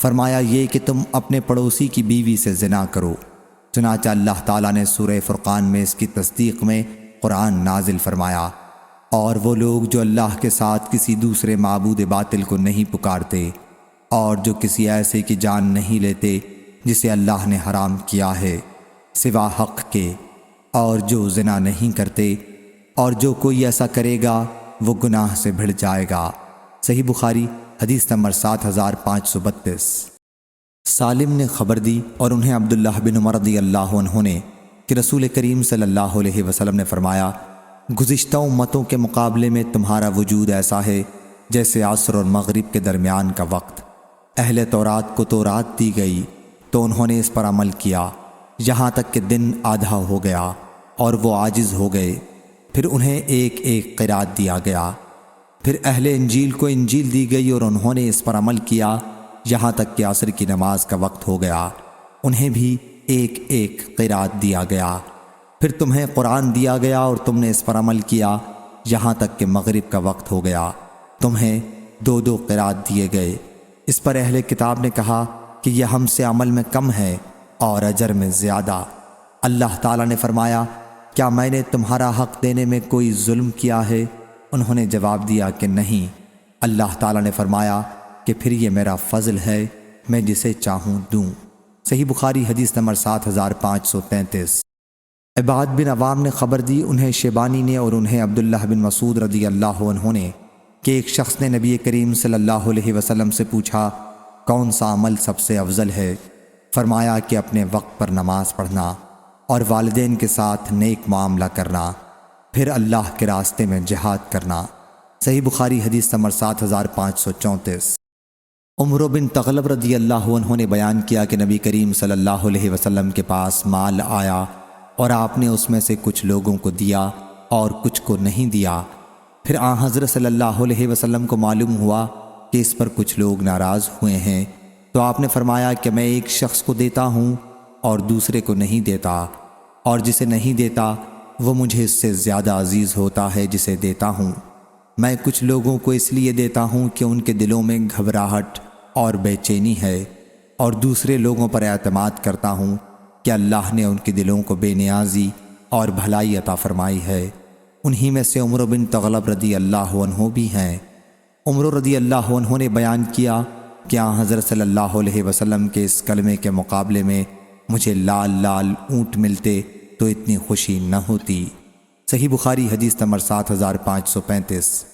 Speaker 3: فرمایا یہ کہ تم اپنے پڑوسی کی بیوی سے زنا کرو۔ چنانچہ اللہ تعالیٰ نے سورہ فرقان میں اس کی تصدیق میں قرآن نازل فرمایا، اور وہ لوگ جو اللہ کے ساتھ کسی دوسرے معبود باطل کو نہیں پکارتے اور جو کسی ایسے کی جان نہیں لیتے جسے اللہ نے حرام کیا ہے سوا حق کے، اور جو زنا نہیں کرتے، اور جو کوئی ایسا کرے گا وہ گناہ سے بھڑ جائے گا۔ صحیح بخاری حدیث نمبر 7532۔ سالم نے خبر دی اور انہیں عبداللہ بن عمر رضی اللہ عنہ نے کہ رسول کریم صلی اللہ علیہ وسلم نے فرمایا، گزشتہ امتوں کے مقابلے میں تمہارا وجود ایسا ہے جیسے عصر اور مغرب کے درمیان کا وقت۔ اہل تورات کو تورات دی گئی تو انہوں نے اس پر عمل کیا یہاں تک کہ دن آدھا ہو گیا اور وہ عاجز ہو گئے، پھر انہیں ایک ایک قرات دیا گیا۔ پھر اہل انجیل کو انجیل دی گئی اور انہوں نے اس پر عمل کیا یہاں تک کہ عصر کی نماز کا وقت ہو گیا، انہیں بھی ایک ایک قرات دیا گیا۔ پھر تمہیں قرآن دیا گیا اور تم نے اس پر عمل کیا یہاں تک کہ مغرب کا وقت ہو گیا، تمہیں دو دو قرات دیے گئے۔ اس پر اہل کتاب نے کہا کہ یہ ہم سے عمل میں کم ہے اور اجر میں زیادہ۔ اللہ تعالیٰ نے فرمایا، کیا میں نے تمہارا حق دینے میں کوئی ظلم کیا ہے؟ انہوں نے جواب دیا کہ نہیں۔ اللہ تعالیٰ نے فرمایا کہ پھر یہ میرا فضل ہے، میں جسے چاہوں دوں۔ صحیح بخاری حدیث نمبر 7533۔ عباد بن عوام نے خبر دی، انہیں شیبانی نے اور انہیں عبداللہ بن مسعود رضی اللہ عنہ نے کہ ایک شخص نے نبی کریم صلی اللہ علیہ وسلم سے پوچھا، کون سا عمل سب سے افضل ہے؟ فرمایا کہ اپنے وقت پر نماز پڑھنا اور والدین کے ساتھ نیک معاملہ کرنا، پھر اللہ کے راستے میں جہاد کرنا۔ صحیح بخاری حدیث نمبر 7534۔ عمر بن تغلب رضی اللہ عنہ نے بیان کیا کہ نبی کریم صلی اللہ علیہ وسلم کے پاس مال آیا اور آپ نے اس میں سے کچھ لوگوں کو دیا اور کچھ کو نہیں دیا۔ پھر آن حضرت صلی اللہ علیہ وسلم کو معلوم ہوا کہ اس پر کچھ لوگ ناراض ہوئے ہیں، تو آپ نے فرمایا کہ میں ایک شخص کو دیتا ہوں اور دوسرے کو نہیں دیتا، اور جسے نہیں دیتا وہ مجھے اس سے زیادہ عزیز ہوتا ہے جسے دیتا ہوں۔ میں کچھ لوگوں کو اس لیے دیتا ہوں کہ ان کے دلوں میں گھبراہٹ اور بے چینی ہے، اور دوسرے لوگوں پر اعتماد کرتا ہوں کہ اللہ نے ان کے دلوں کو بے نیازی اور بھلائی عطا فرمائی ہے۔ انہی میں سے عمر بن تغلب رضی اللہ عنہ بھی ہیں۔ عمر رضی اللہ عنہ نے بیان کیا کہ حضرت صلی اللہ علیہ وسلم کے اس کلمے کے مقابلے میں مجھے لال لال اونٹ ملتے تو اتنی خوشی نہ ہوتی۔ صحیح بخاری حدیث نمبر 7535۔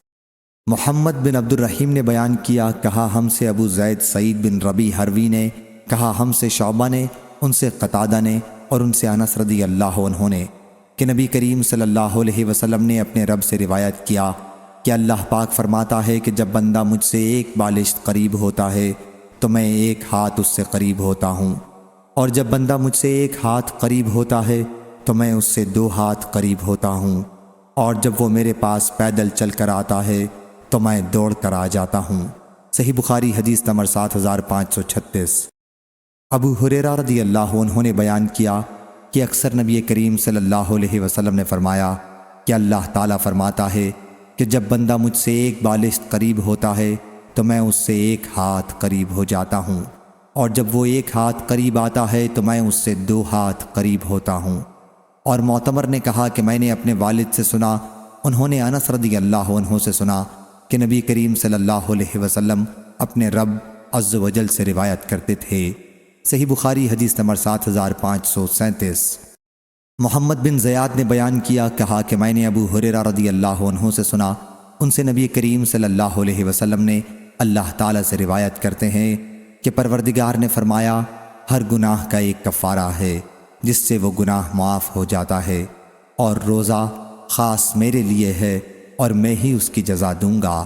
Speaker 3: محمد بن عبد الرحیم نے بیان کیا، کہا ہم سے ابو زید سعید بن ربی حروی نے، کہا ہم سے شعبہ نے، ان سے قتادہ نے اور ان سے انس رضی اللہ عنہ نے کہ نبی کریم صلی اللہ علیہ وسلم نے اپنے رب سے روایت کیا کہ اللہ پاک فرماتا ہے کہ جب بندہ مجھ سے ایک بالشت قریب ہوتا ہے تو میں ایک ہاتھ اس سے قریب ہوتا ہوں، اور جب بندہ مجھ سے ایک ہاتھ قریب ہوتا ہے تو میں اس سے 2 ہاتھ قریب ہوتا ہوں، اور جب وہ میرے پاس پیدل چل کر آتا ہے تو میں دوڑ کر آ جاتا ہوں۔ صحیح بخاری حدیث نمبر 7536۔ ابو ہریرہ رضی اللہ عنہ نے بیان کیا کہ اکثر نبی کریم صلی اللہ علیہ وسلم نے فرمایا کہ اللہ تعالیٰ فرماتا ہے کہ جب بندہ مجھ سے ایک بالشت قریب ہوتا ہے تو میں اس سے ایک ہاتھ قریب ہو جاتا ہوں، اور جب وہ ایک ہاتھ قریب آتا ہے تو میں اس سے 2 ہاتھ قریب ہوتا ہوں۔ اور معتمر نے کہا کہ میں نے اپنے والد سے سنا، انہوں نے انس رضی اللہ عنہ سے سنا کہ نبی کریم صلی اللہ علیہ وسلم اپنے رب عز و جل سے روایت کرتے تھے۔ صحیح بخاری حدیث نمبر 7537۔ محمد بن زیاد نے بیان کیا، کہا کہ میں نے ابو ہریرہ رضی اللہ عنہ سے سنا، ان سے نبی کریم صلی اللہ علیہ وسلم نے اللہ تعالیٰ سے روایت کرتے ہیں کہ پروردگار نے فرمایا ہر گناہ کا ایک کفارہ ہے جس سے وہ گناہ معاف ہو جاتا ہے، اور روزہ خاص میرے لیے ہے اور میں ہی اس کی جزا دوں گا،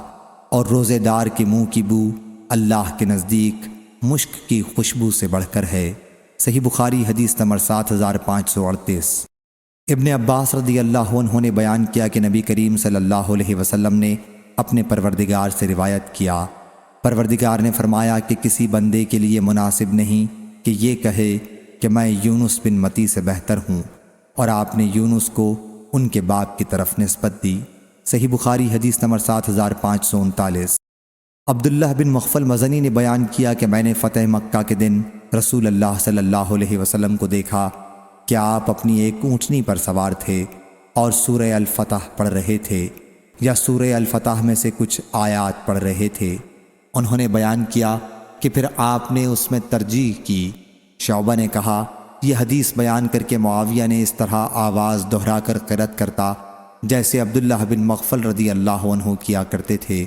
Speaker 3: اور روزے دار کے منہ کی بو اللہ کے نزدیک مشک کی خوشبو سے بڑھ کر ہے۔ صحیح بخاری حدیث نمبر 7538۔ ابن عباس رضی اللہ عنہ نے بیان کیا کہ نبی کریم صلی اللہ علیہ وسلم نے اپنے پروردگار سے روایت کیا، پروردگار نے فرمایا کہ کسی بندے کے لیے مناسب نہیں کہ یہ کہے کہ میں یونس بن متی سے بہتر ہوں، اور آپ نے یونس کو ان کے باپ کی طرف نسبت دی۔ صحیح بخاری حدیث نمبر 7539۔ عبداللہ بن مغفل مزنی نے بیان کیا کہ میں نے فتح مکہ کے دن رسول اللہ صلی اللہ علیہ وسلم کو دیکھا کہ آپ اپنی ایک اونٹنی پر سوار تھے اور سورہ الفتح پڑھ رہے تھے، یا سورہ الفتح میں سے کچھ آیات پڑھ رہے تھے۔ انہوں نے بیان کیا کہ پھر آپ نے اس میں ترجیح کی۔ شعبہ نے کہا یہ حدیث بیان کر کے معاویہ نے اس طرح آواز دہرا کر قرأت کرتا جیسے عبداللہ بن مغفل رضی اللہ عنہ کیا کرتے تھے،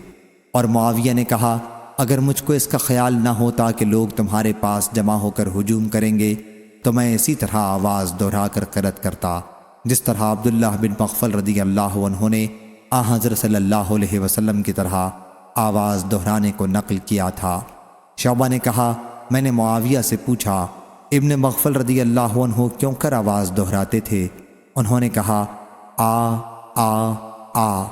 Speaker 3: اور معاویہ نے کہا اگر مجھ کو اس کا خیال نہ ہوتا کہ لوگ تمہارے پاس جمع ہو کر ہجوم کریں گے تو میں اسی طرح آواز دہرا کر قرأت کرتا جس طرح عبداللہ بن مغفل رضی اللہ عنہ نے حضرت صلی اللہ علیہ وسلم کی طرح آواز دہرانے کو نقل کیا تھا۔ شعبہ نے کہا میں نے معاویہ سے پوچھا ابن مغفل رضی اللہ عنہ کیوں کر آواز دہراتے تھے؟ انہوں نے کہا آ آ آ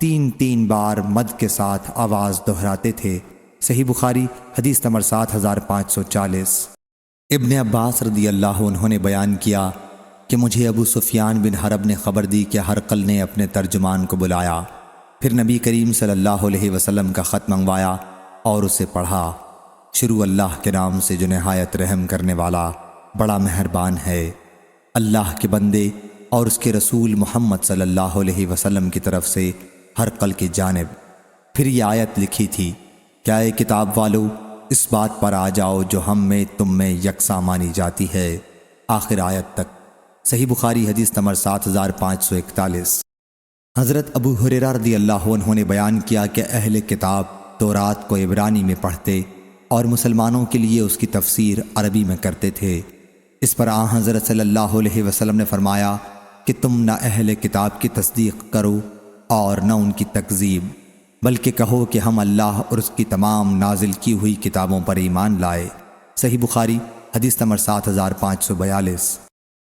Speaker 3: 3 بار مد کے ساتھ آواز دہراتے تھے۔ صحیح بخاری حدیث نمبر 7540۔ ابن عباس رضی اللہ عنہ نے بیان کیا کہ مجھے ابو سفیان بن حرب نے خبر دی کہ ہرقل نے اپنے ترجمان کو بلایا، پھر نبی کریم صلی اللہ علیہ وسلم کا خط منگوایا اور اسے پڑھا۔ شروع اللہ کے نام سے جو نہایت رحم کرنے والا بڑا مہربان ہے۔ اللہ کے بندے اور اس کے رسول محمد صلی اللہ علیہ وسلم کی طرف سے ہرقل کی جانب۔ پھر یہ آیت لکھی تھی کیا اے کتاب والو اس بات پر آ جاؤ جو ہم میں تم میں یکساں مانی جاتی ہے، آخر آیت تک۔ صحیح بخاری حدیث نمبر 7541۔ حضرت ابو ہریرہ رضی اللہ عنہ نے بیان کیا کہ اہل کتاب تورات کو عبرانی میں پڑھتے اور مسلمانوں کے لیے اس کی تفسیر عربی میں کرتے تھے۔ اس پر حضرت صلی اللہ علیہ وسلم نے فرمایا کہ تم نہ اہل کتاب کی تصدیق کرو اور نہ ان کی تکذیب، بلکہ کہو کہ ہم اللہ اور اس کی تمام نازل کی ہوئی کتابوں پر ایمان لائے۔ صحیح بخاری حدیث نمبر 7542۔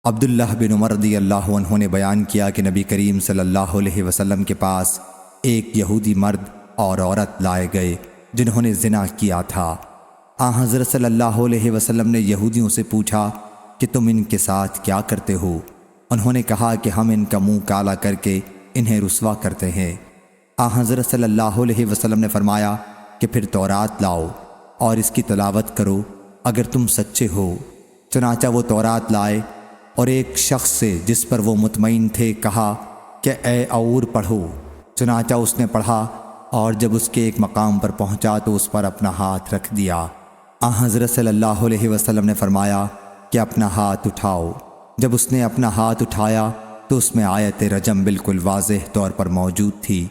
Speaker 3: عبداللہ بن عمر رضی اللہ عنہ نے بیان کیا کہ نبی کریم صلی اللہ علیہ وسلم کے پاس ایک یہودی مرد اور عورت لائے گئے جنہوں نے زنا کیا تھا۔ حضرت صلی اللہ علیہ وسلم نے یہودیوں سے پوچھا کہ تم ان کے ساتھ کیا کرتے ہو؟ انہوں نے کہا کہ ہم ان کا منہ کالا کر کے انہیں رسوا کرتے ہیں۔ حضرت صلی اللہ علیہ وسلم نے فرمایا کہ پھر تورات لاؤ اور اس کی تلاوت کرو اگر تم سچے ہو۔ چنانچہ وہ تورات لائے اور ایک شخص سے جس پر وہ مطمئن تھے کہا کہ اے اور پڑھو۔ چنانچہ اس نے پڑھا اور جب اس کے ایک مقام پر پہنچا تو اس پر اپنا ہاتھ رکھ دیا۔ حضرت صلی اللہ علیہ وسلم نے فرمایا کہ اپنا ہاتھ اٹھاؤ۔ جب اس نے اپنا ہاتھ اٹھایا تو اس میں آیت رجم بالکل واضح طور پر موجود تھی۔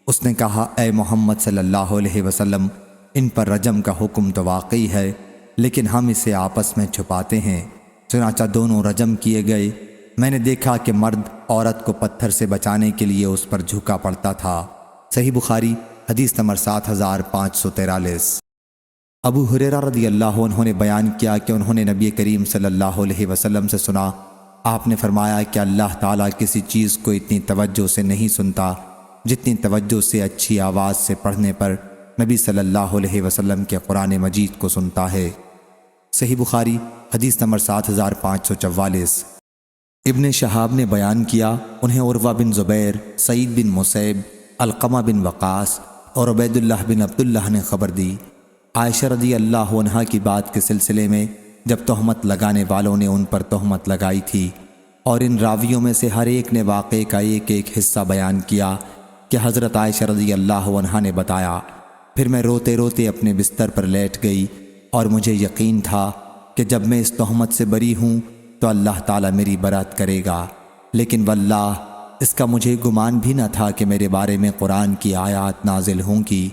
Speaker 3: اس نے کہا اے محمد صلی اللہ علیہ وسلم ان پر رجم کا حکم تو واقعی ہے لیکن ہم اسے آپس میں چھپاتے ہیں۔ چنانچہ دونوں رجم کیے گئے۔ میں نے دیکھا کہ مرد عورت کو پتھر سے بچانے کے لیے اس پر جھکا پڑتا تھا۔ صحیح بخاری حدیث نمبر 7543۔ ابو ہریرہ رضی اللہ عنہ نے بیان کیا کہ انہوں نے نبی کریم صلی اللہ علیہ وسلم سے سنا آپ نے فرمایا کہ اللہ تعالیٰ کسی چیز کو اتنی توجہ سے نہیں سنتا جتنی توجہ سے اچھی آواز سے پڑھنے پر نبی صلی اللہ علیہ وسلم کے قرآن مجید کو سنتا ہے۔ صحیح بخاری حدیث نمبر 7544۔ ابن شہاب نے بیان کیا، انہیں عروہ بن زبیر، سعید بن مسیب، علقمہ بن وقاص اور عبید اللہ بن عبداللہ نے خبر دی، عائشہ رضی اللہ عنہا کی بات کے سلسلے میں جب تہمت لگانے والوں نے ان پر تہمت لگائی تھی، اور ان راویوں میں سے ہر ایک نے واقعے کا ایک ایک حصہ بیان کیا کہ حضرت عائشہ رضی اللہ عنہا نے بتایا، پھر میں روتے روتے اپنے بستر پر لیٹ گئی اور مجھے یقین تھا کہ جب میں اس تہمت سے بری ہوں تو اللہ تعالیٰ میری برات کرے گا، لیکن واللہ اس کا مجھے گمان بھی نہ تھا کہ میرے بارے میں قرآن کی آیات نازل ہوں گی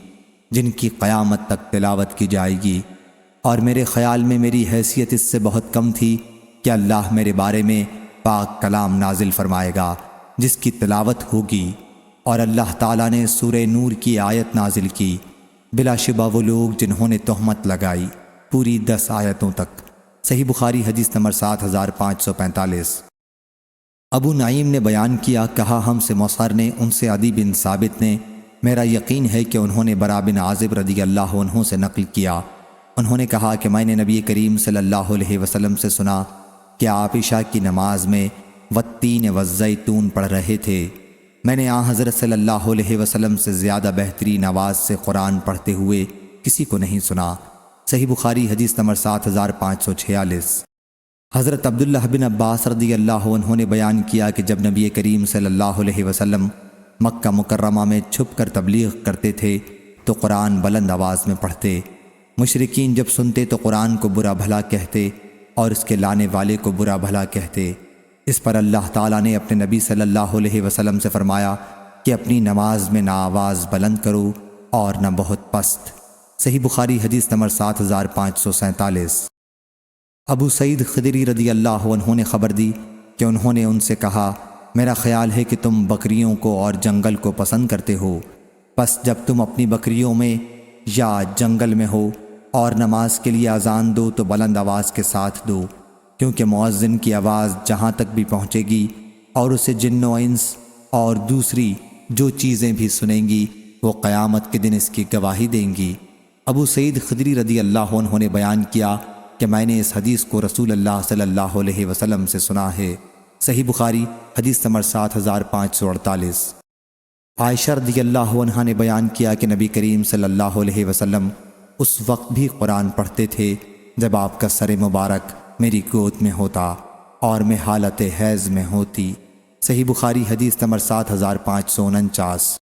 Speaker 3: جن کی قیامت تک تلاوت کی جائے گی، اور میرے خیال میں میری حیثیت اس سے بہت کم تھی کہ اللہ میرے بارے میں پاک کلام نازل فرمائے گا جس کی تلاوت ہوگی، اور اللہ تعالیٰ نے سورہ نور کی آیت نازل کی، بلا شبہ وہ لوگ جنہوں نے تہمت لگائی، پوری 10 آیتوں تک۔ صحیح بخاری حدیث نمبر 7545۔ ابو نعیم نے بیان کیا، کہا ہم سے مصعر نے، ان سے عدی بن ثابت نے، میرا یقین ہے کہ انہوں نے برا بن عازب رضی اللہ عنہ سے نقل کیا، انہوں نے کہا کہ میں نے نبی کریم صلی اللہ علیہ وسلم سے سنا کہ آپ عشاء کی نماز میں والتین والزیتون پڑھ رہے تھے، میں نے حضرت صلی اللہ علیہ وسلم سے زیادہ بہترین آواز سے قرآن پڑھتے ہوئے کسی کو نہیں سنا۔ صحیح بخاری حدیث نمبر 7546۔ حضرت عبداللہ بن عباس رضی اللہ عنہ نے بیان کیا کہ جب نبی کریم صلی اللہ علیہ وسلم مکہ مکرمہ میں چھپ کر تبلیغ کرتے تھے تو قرآن بلند آواز میں پڑھتے، مشرکین جب سنتے تو قرآن کو برا بھلا کہتے اور اس کے لانے والے کو برا بھلا کہتے۔ اس پر اللہ تعالیٰ نے اپنے نبی صلی اللہ علیہ وسلم سے فرمایا کہ اپنی نماز میں نہ آواز بلند کرو اور نہ بہت پست۔ صحیح بخاری حدیث نمبر 7547۔ ابو سعید خدری رضی اللہ عنہ نے خبر دی کہ انہوں نے ان سے کہا، میرا خیال ہے کہ تم بکریوں کو اور جنگل کو پسند کرتے ہو، پس جب تم اپنی بکریوں میں یا جنگل میں ہو اور نماز کے لیے اذان دو تو بلند آواز کے ساتھ دو، کیونکہ مؤذن کی آواز جہاں تک بھی پہنچے گی اور اسے جن و انس اور دوسری جو چیزیں بھی سنیں گی وہ قیامت کے دن اس کی گواہی دیں گی۔ ابو سعید خدری رضی اللہ عنہ نے بیان کیا کہ میں نے اس حدیث کو رسول اللہ صلی اللہ علیہ وسلم سے سنا ہے۔ صحیح بخاری حدیث نمبر 7548۔ عائشہ رضی اللہ عنہا نے بیان کیا کہ نبی کریم صلی اللہ علیہ وسلم اس وقت بھی قرآن پڑھتے تھے جب آپ کا سر مبارک میری گود میں ہوتا اور میں حالت حیض میں ہوتی۔ صحیح بخاری حدیث نمبر 7549۔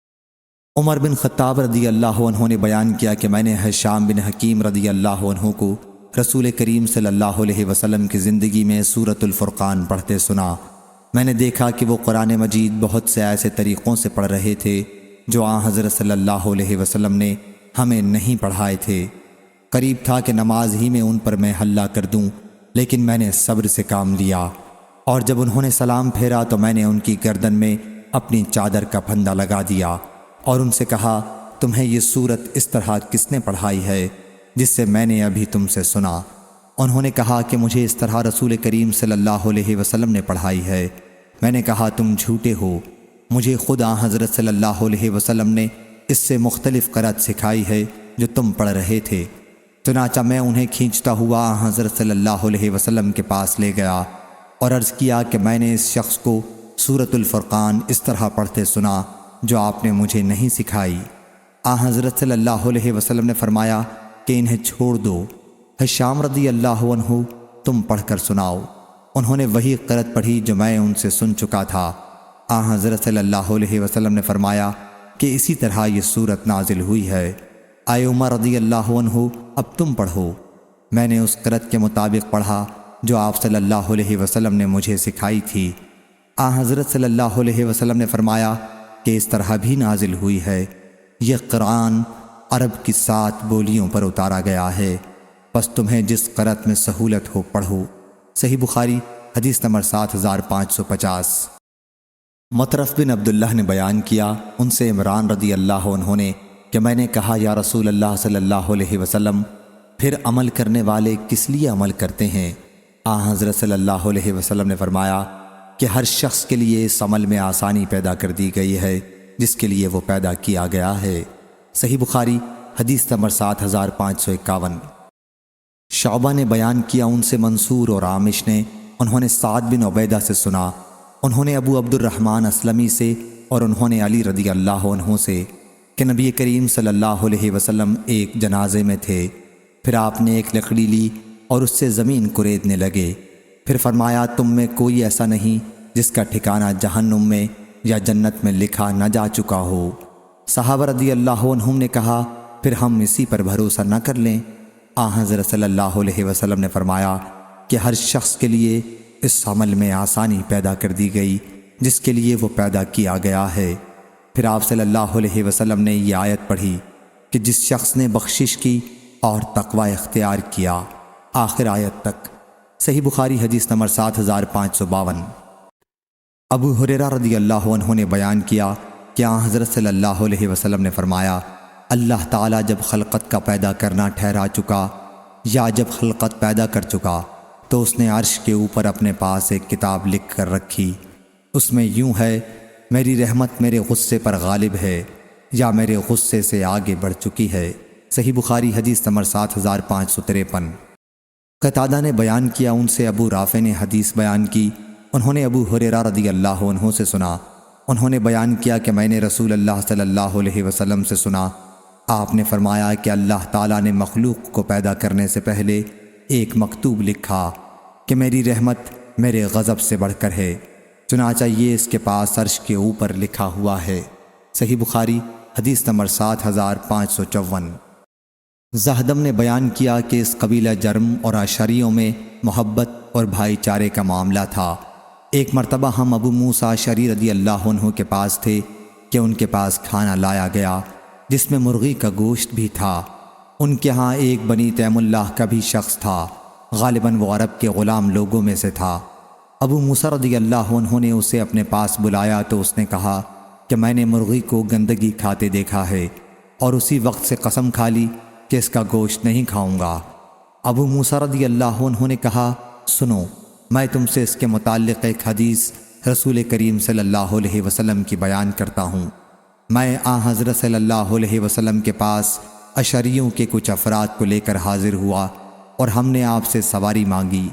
Speaker 3: عمر بن خطاب رضی اللہ عنہ نے بیان کیا کہ میں نے ہشام بن حکیم رضی اللہ عنہ کو رسول کریم صلی اللہ علیہ وسلم کی زندگی میں سورۃ الفرقان پڑھتے سنا۔ میں نے دیکھا کہ وہ قرآن مجید بہت سے ایسے طریقوں سے پڑھ رہے تھے جو حضرت صلی اللہ علیہ وسلم نے ہمیں نہیں پڑھائے تھے۔ قریب تھا کہ نماز ہی میں ان پر میں حلہ کر دوں، لیکن میں نے صبر سے کام لیا، اور جب انہوں نے سلام پھیرا تو میں نے ان کی گردن میں اپنی چادر کا پھندا لگا دیا اور ان سے کہا، تمہیں یہ سورت اس طرح کس نے پڑھائی ہے جس سے میں نے ابھی تم سے سنا؟ انہوں نے کہا کہ مجھے اس طرح رسول کریم صلی اللہ علیہ وسلم نے پڑھائی ہے۔ میں نے کہا، تم جھوٹے ہو، مجھے خود حضرت صلی اللہ علیہ وسلم نے اس سے مختلف قرأت سکھائی ہے جو تم پڑھ رہے تھے۔ چنانچہ میں انہیں کھینچتا ہوا حضرت صلی اللہ علیہ وسلم کے پاس لے گیا اور عرض کیا کہ میں نے اس شخص کو سورۃ الفرقان اس طرح پڑھتے سنا جو آپ نے مجھے نہیں سکھائی۔ حضرت صلی اللہ علیہ وسلم نے فرمایا کہ انہیں چھوڑ دو، ہشام رضی اللہ عنہ تم پڑھ کر سناؤ۔ انہوں نے وہی قرأت پڑھی جو میں ان سے سن چکا تھا۔ حضرت صلی اللہ علیہ وسلم نے فرمایا کہ اسی طرح یہ سورت نازل ہوئی ہے۔ اے عمر رضی اللہ عنہ، اب تم پڑھو۔ میں نے اس قرأت کے مطابق پڑھا جو آپ صلی اللہ علیہ وسلم نے مجھے سکھائی تھی۔ حضرت صلی اللہ علیہ وسلم نے فرمایا کہ اس طرح بھی نازل ہوئی ہے، یہ قرآن عرب کی 7 بولیوں پر اتارا گیا ہے، پس تمہیں جس قرأت میں سہولت ہو پڑھو۔ صحیح بخاری حدیث نمبر 7550۔ مطرف بن عبداللہ نے بیان کیا، ان سے عمران رضی اللہ عنہ نے کہ میں نے کہا، یا رسول اللہ صلی اللہ علیہ وسلم، پھر عمل کرنے والے کس لیے عمل کرتے ہیں؟ حضرت صلی اللہ علیہ وسلم نے فرمایا کہ ہر شخص کے لیے اس عمل میں آسانی پیدا کر دی گئی ہے جس کے لیے وہ پیدا کیا گیا ہے۔ صحیح بخاری حدیث نمبر 7551۔ شعبہ نے بیان کیا ان سے منصور اور عامش نے، انہوں نے سعد بن عبیدہ سے سنا، انہوں نے ابو عبد الرحمن اسلمی سے، اور انہوں نے علی رضی اللہ عنہ سے کہ نبی کریم صلی اللہ علیہ وسلم ایک جنازے میں تھے، پھر آپ نے ایک لکڑی لی اور اس سے زمین کریدنے لگے، پھر فرمایا تم میں کوئی ایسا نہیں جس کا ٹھکانہ جہنم میں یا جنت میں لکھا نہ جا چکا ہو۔ صحابہ رضی اللہ عنہم نے کہا پھر ہم اسی پر بھروسہ نہ کر لیں؟ حضرت صلی اللہ علیہ وسلم نے فرمایا کہ ہر شخص کے لیے اس عمل میں آسانی پیدا کر دی گئی جس کے لیے وہ پیدا کیا گیا ہے۔ پھر آپ صلی اللہ علیہ وسلم نے یہ آیت پڑھی کہ جس شخص نے بخشش کی اور تقوی اختیار کیا، آخر آیت تک۔ صحیح بخاری حدیث نمبر 7552۔ ابو ہریرہ رضی اللہ عنہ نے بیان کیا کہ حضرت صلی اللہ علیہ وسلم نے فرمایا اللہ تعالیٰ جب خلقت کا پیدا کرنا ٹھہرا چکا یا جب خلقت پیدا کر چکا تو اس نے عرش کے اوپر اپنے پاس ایک کتاب لکھ کر رکھی، اس میں یوں ہے میری رحمت میرے غصے پر غالب ہے یا میرے غصے سے آگے بڑھ چکی ہے۔ صحیح بخاری حدیث نمبر 7553۔ قتادہ نے بیان کیا ان سے ابو رافع نے حدیث بیان کی، انہوں نے ابو ہریرہ رضی اللہ عنہ سے سنا، انہوں نے بیان کیا کہ میں نے رسول اللہ صلی اللہ علیہ وسلم سے سنا، آپ نے فرمایا کہ اللہ تعالیٰ نے مخلوق کو پیدا کرنے سے پہلے ایک مکتوب لکھا کہ میری رحمت میرے غضب سے بڑھ کر ہے، چنانچہ یہ اس کے پاس عرش کے اوپر لکھا ہوا ہے۔ صحیح بخاری حدیث نمبر 7554۔ زہدم نے بیان کیا کہ اس قبیلہ جرم اور اشعریوں میں محبت اور بھائی چارے کا معاملہ تھا۔ ایک مرتبہ ہم ابو موسیٰ اشعری رضی اللہ عنہ کے پاس تھے کہ ان کے پاس کھانا لایا گیا جس میں مرغی کا گوشت بھی تھا۔ ان کے ہاں ایک بنی تیم اللہ کا بھی شخص تھا، غالباً وہ عرب کے غلام لوگوں میں سے تھا۔ ابو موسیٰ رضی اللہ عنہ نے اسے اپنے پاس بلایا تو اس نے کہا کہ میں نے مرغی کو گندگی کھاتے دیکھا ہے اور اسی وقت سے قسم کھا لی کہ اس کا گوشت نہیں کھاؤں گا۔ ابو موسیٰ رضی اللہ عنہ نے کہا سنو، میں تم سے اس کے متعلق ایک حدیث رسول کریم صلی اللہ علیہ وسلم کی بیان کرتا ہوں۔ میں حضرت صلی اللہ علیہ وسلم کے پاس اشعریوں کے کچھ افراد کو لے کر حاضر ہوا اور ہم نے آپ سے سواری مانگی۔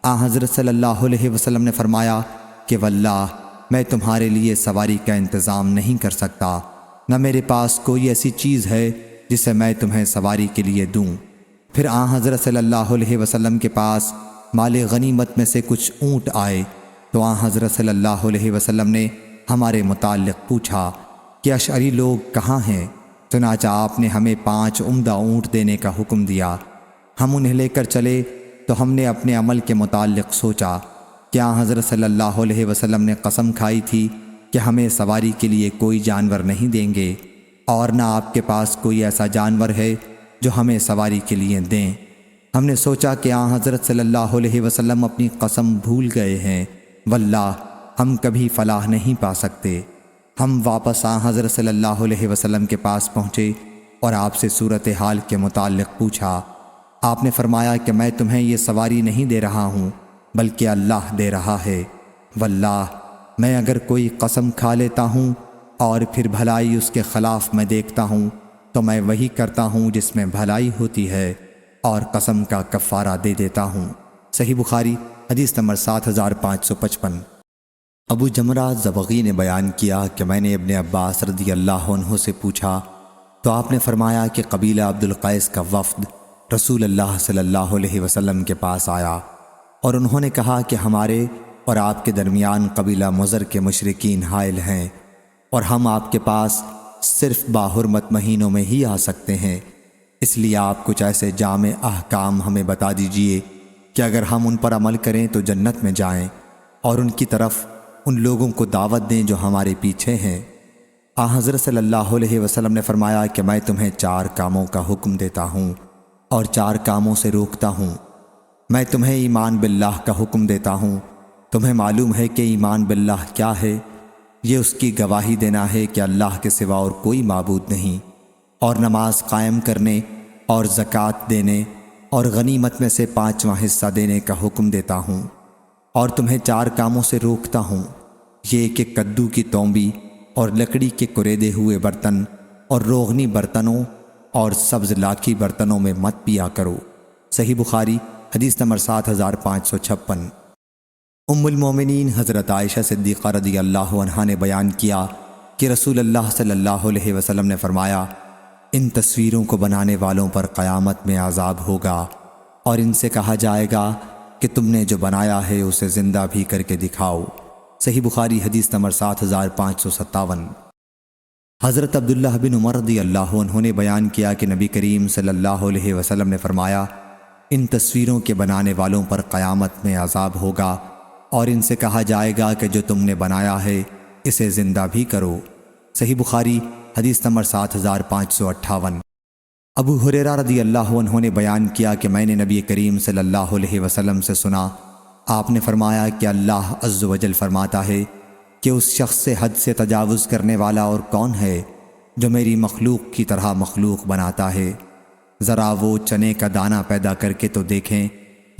Speaker 3: حضرت صلی اللہ علیہ وسلم نے فرمایا کہ واللہ میں تمہارے لیے سواری کا انتظام نہیں کر سکتا، نہ میرے پاس کوئی ایسی چیز ہے جسے میں تمہیں سواری کے لیے دوں۔ پھر حضرت صلی اللہ علیہ وسلم کے پاس مال غنیمت میں سے کچھ اونٹ آئے تو حضرت صلی اللہ علیہ وسلم نے ہمارے متعلق پوچھا کہ اشعری لوگ کہاں ہیں؟ چنانچہ آپ نے ہمیں 5 عمدہ اونٹ دینے کا حکم دیا۔ ہم انہیں لے کر چلے تو ہم نے اپنے عمل کے متعلق سوچا کہ حضرت صلی اللہ علیہ وسلم نے قسم کھائی تھی کہ ہمیں سواری کے لیے کوئی جانور نہیں دیں گے، اور نہ آپ کے پاس کوئی ایسا جانور ہے جو ہمیں سواری کے لیے دیں۔ ہم نے سوچا کہ حضرت صلی اللہ علیہ وسلم اپنی قسم بھول گئے ہیں، واللہ ہم کبھی فلاح نہیں پا سکتے۔ ہم واپس حضرت صلی اللہ علیہ وسلم کے پاس پہنچے اور آپ سے صورتحال کے متعلق پوچھا۔ آپ نے فرمایا کہ میں تمہیں یہ سواری نہیں دے رہا ہوں بلکہ اللہ دے رہا ہے، واللہ میں اگر کوئی قسم کھا لیتا ہوں اور پھر بھلائی اس کے خلاف میں دیکھتا ہوں تو میں وہی کرتا ہوں جس میں بھلائی ہوتی ہے اور قسم کا کفارہ دے دیتا ہوں۔ صحیح بخاری حدیث نمبر 7555۔ ابو جمرہ زبغی نے بیان کیا کہ میں نے ابن عباس رضی اللہ عنہ سے پوچھا تو آپ نے فرمایا کہ قبیلہ عبد القیس کا وفد رسول اللہ صلی اللہ علیہ وسلم کے پاس آیا اور انہوں نے کہا کہ ہمارے اور آپ کے درمیان قبیلہ مضر کے مشرکین حائل ہیں اور ہم آپ کے پاس صرف باحرمت مہینوں میں ہی آ سکتے ہیں، اس لیے آپ کچھ ایسے جامع احکام ہمیں بتا دیجئے کہ اگر ہم ان پر عمل کریں تو جنت میں جائیں، اور ان کی طرف ان لوگوں کو دعوت دیں جو ہمارے پیچھے ہیں۔ حضرت صلی اللہ علیہ وسلم نے فرمایا کہ میں تمہیں 4 کاموں کا حکم دیتا ہوں اور 4 کاموں سے روکتا ہوں۔ میں تمہیں ایمان باللہ کا حکم دیتا ہوں۔ تمہیں معلوم ہے کہ ایمان باللہ کیا ہے؟ یہ اس کی گواہی دینا ہے کہ اللہ کے سوا اور کوئی معبود نہیں، اور نماز قائم کرنے اور زکوٰۃ دینے اور غنیمت میں سے 5واں حصہ دینے کا حکم دیتا ہوں۔ اور تمہیں 4 کاموں سے روکتا ہوں، یہ کہ کدو کی تونبی اور لکڑی کے کریدے ہوئے برتن اور روغنی برتنوں اور سبز لاکھی برتنوں میں مت پیا کرو۔ صحیح بخاری حدیث نمبر 7556۔ ام المومنین حضرت عائشہ صدیقہ رضی اللہ عنہا نے بیان کیا کہ رسول اللہ صلی اللہ علیہ وسلم نے فرمایا، ان تصویروں کو بنانے والوں پر قیامت میں عذاب ہوگا، اور ان سے کہا جائے گا کہ تم نے جو بنایا ہے اسے زندہ بھی کر کے دکھاؤ۔ صحیح بخاری حدیث نمبر 7557۔ حضرت عبداللہ بن عمر رضی اللہ عنہ نے بیان کیا کہ نبی کریم صلی اللہ علیہ وسلم نے فرمایا، ان تصویروں کے بنانے والوں پر قیامت میں عذاب ہوگا، اور ان سے کہا جائے گا کہ جو تم نے بنایا ہے اسے زندہ بھی کرو۔ صحیح بخاری حدیث نمبر 7558۔ ابو ہریرہ رضی اللہ عنہ نے بیان کیا کہ میں نے نبی کریم صلی اللہ علیہ وسلم سے سنا، آپ نے فرمایا کہ اللہ عز و جل فرماتا ہے کہ اس شخص سے حد سے تجاوز کرنے والا اور کون ہے جو میری مخلوق کی طرح مخلوق بناتا ہے؟ ذرا وہ چنے کا دانہ پیدا کر کے تو دیکھیں،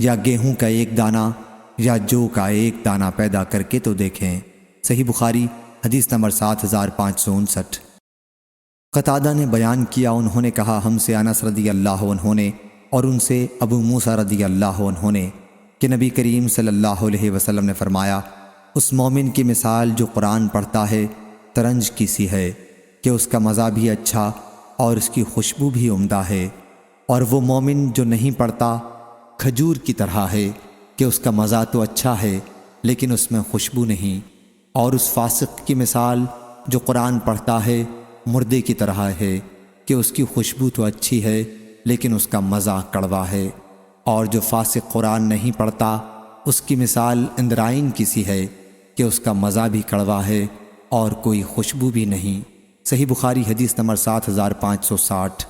Speaker 3: یا گیہوں کا ایک دانہ، یا جو کا ایک دانہ پیدا کر کے تو دیکھیں۔ صحیح بخاری حدیث نمبر 7559۔ قتادہ نے بیان کیا، انہوں نے کہا ہم سے انس رضی اللہ عنہ نے اور ان سے ابو موسیٰ رضی اللہ عنہ نے کہ نبی کریم صلی اللہ علیہ وسلم نے فرمایا، اس مومن کی مثال جو قرآن پڑھتا ہے ترنج کی سی ہے کہ اس کا مزہ بھی اچھا اور اس کی خوشبو بھی عمدہ ہے، اور وہ مومن جو نہیں پڑھتا کھجور کی طرح ہے کہ اس کا مزہ تو اچھا ہے لیکن اس میں خوشبو نہیں، اور اس فاسق کی مثال جو قرآن پڑھتا ہے مردے کی طرح ہے کہ اس کی خوشبو تو اچھی ہے لیکن اس کا مزہ کڑوا ہے، اور جو فاسق قرآن نہیں پڑھتا اس کی مثال اندرائن کی سی ہے کہ اس کا مزہ بھی کڑوا ہے اور کوئی خوشبو بھی نہیں۔ صحیح بخاری حدیث نمبر 7560۔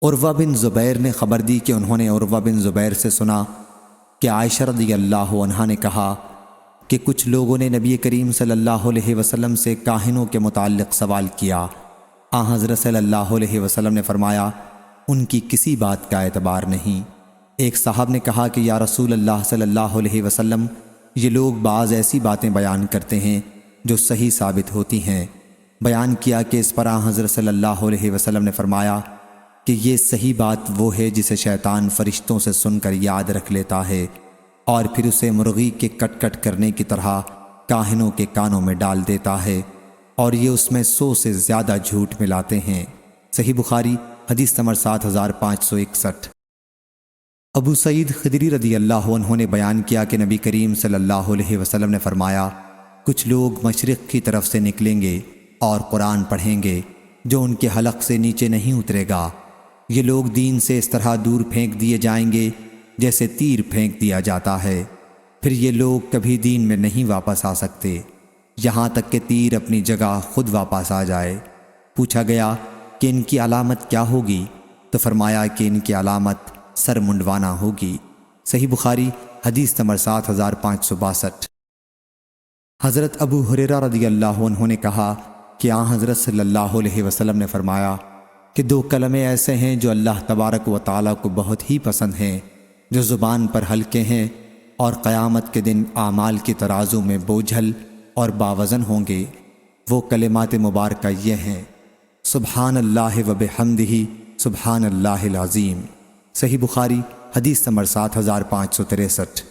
Speaker 3: عروہ بن زبیر نے خبر دی کہ انہوں نے عروہ بن زبیر سے سنا کہ عائشہ رضی اللہ عنہا نے کہا کہ کچھ لوگوں نے نبی کریم صلی اللہ علیہ وسلم سے کاہنوں کے متعلق سوال کیا۔ حضرت صلی اللہ علیہ وسلم نے فرمایا، ان کی کسی بات کا اعتبار نہیں۔ ایک صاحب نے کہا کہ یا رسول اللہ صلی اللہ علیہ وسلم، یہ لوگ بعض ایسی باتیں بیان کرتے ہیں جو صحیح ثابت ہوتی ہیں۔ بیان کیا کہ اس پر حضرت صلی اللہ علیہ وسلم نے فرمایا کہ یہ صحیح بات وہ ہے جسے شیطان فرشتوں سے سن کر یاد رکھ لیتا ہے اور پھر اسے مرغی کے کٹ کٹ کرنے کی طرح کاہنوں کے کانوں میں ڈال دیتا ہے، اور یہ اس میں 100 سے زیادہ جھوٹ ملاتے ہیں۔ صحیح بخاری حدیث نمبر 7561۔ ابو سعید خدری رضی اللہ عنہ نے بیان کیا کہ نبی کریم صلی اللہ علیہ وسلم نے فرمایا، کچھ لوگ مشرق کی طرف سے نکلیں گے اور قرآن پڑھیں گے جو ان کے حلق سے نیچے نہیں اترے گا۔ یہ لوگ دین سے اس طرح دور پھینک دیے جائیں گے جیسے تیر پھینک دیا جاتا ہے، پھر یہ لوگ کبھی دین میں نہیں واپس آ سکتے یہاں تک کہ تیر اپنی جگہ خود واپس آ جائے۔ پوچھا گیا کہ ان کی علامت کیا ہوگی؟ تو فرمایا کہ ان کی علامت سر منڈوانا ہوگی۔ صحیح بخاری حدیث نمبر 7562۔ حضرت ابو ہریرہ رضی اللہ عنہ نے کہا کہ حضرت صلی اللہ علیہ وسلم نے فرمایا کہ 2 کلمے ایسے ہیں جو اللہ تبارک و تعالیٰ کو بہت ہی پسند ہیں، جو زبان پر ہلکے ہیں اور قیامت کے دن اعمال کی ترازو میں بوجھل اور باوزن ہوں گے۔ وہ کلمات مبارکہ یہ ہیں، سبحان اللہ و بحمدہ سبحان اللہ العظیم۔ صحیح بخاری حدیث نمبر 7563۔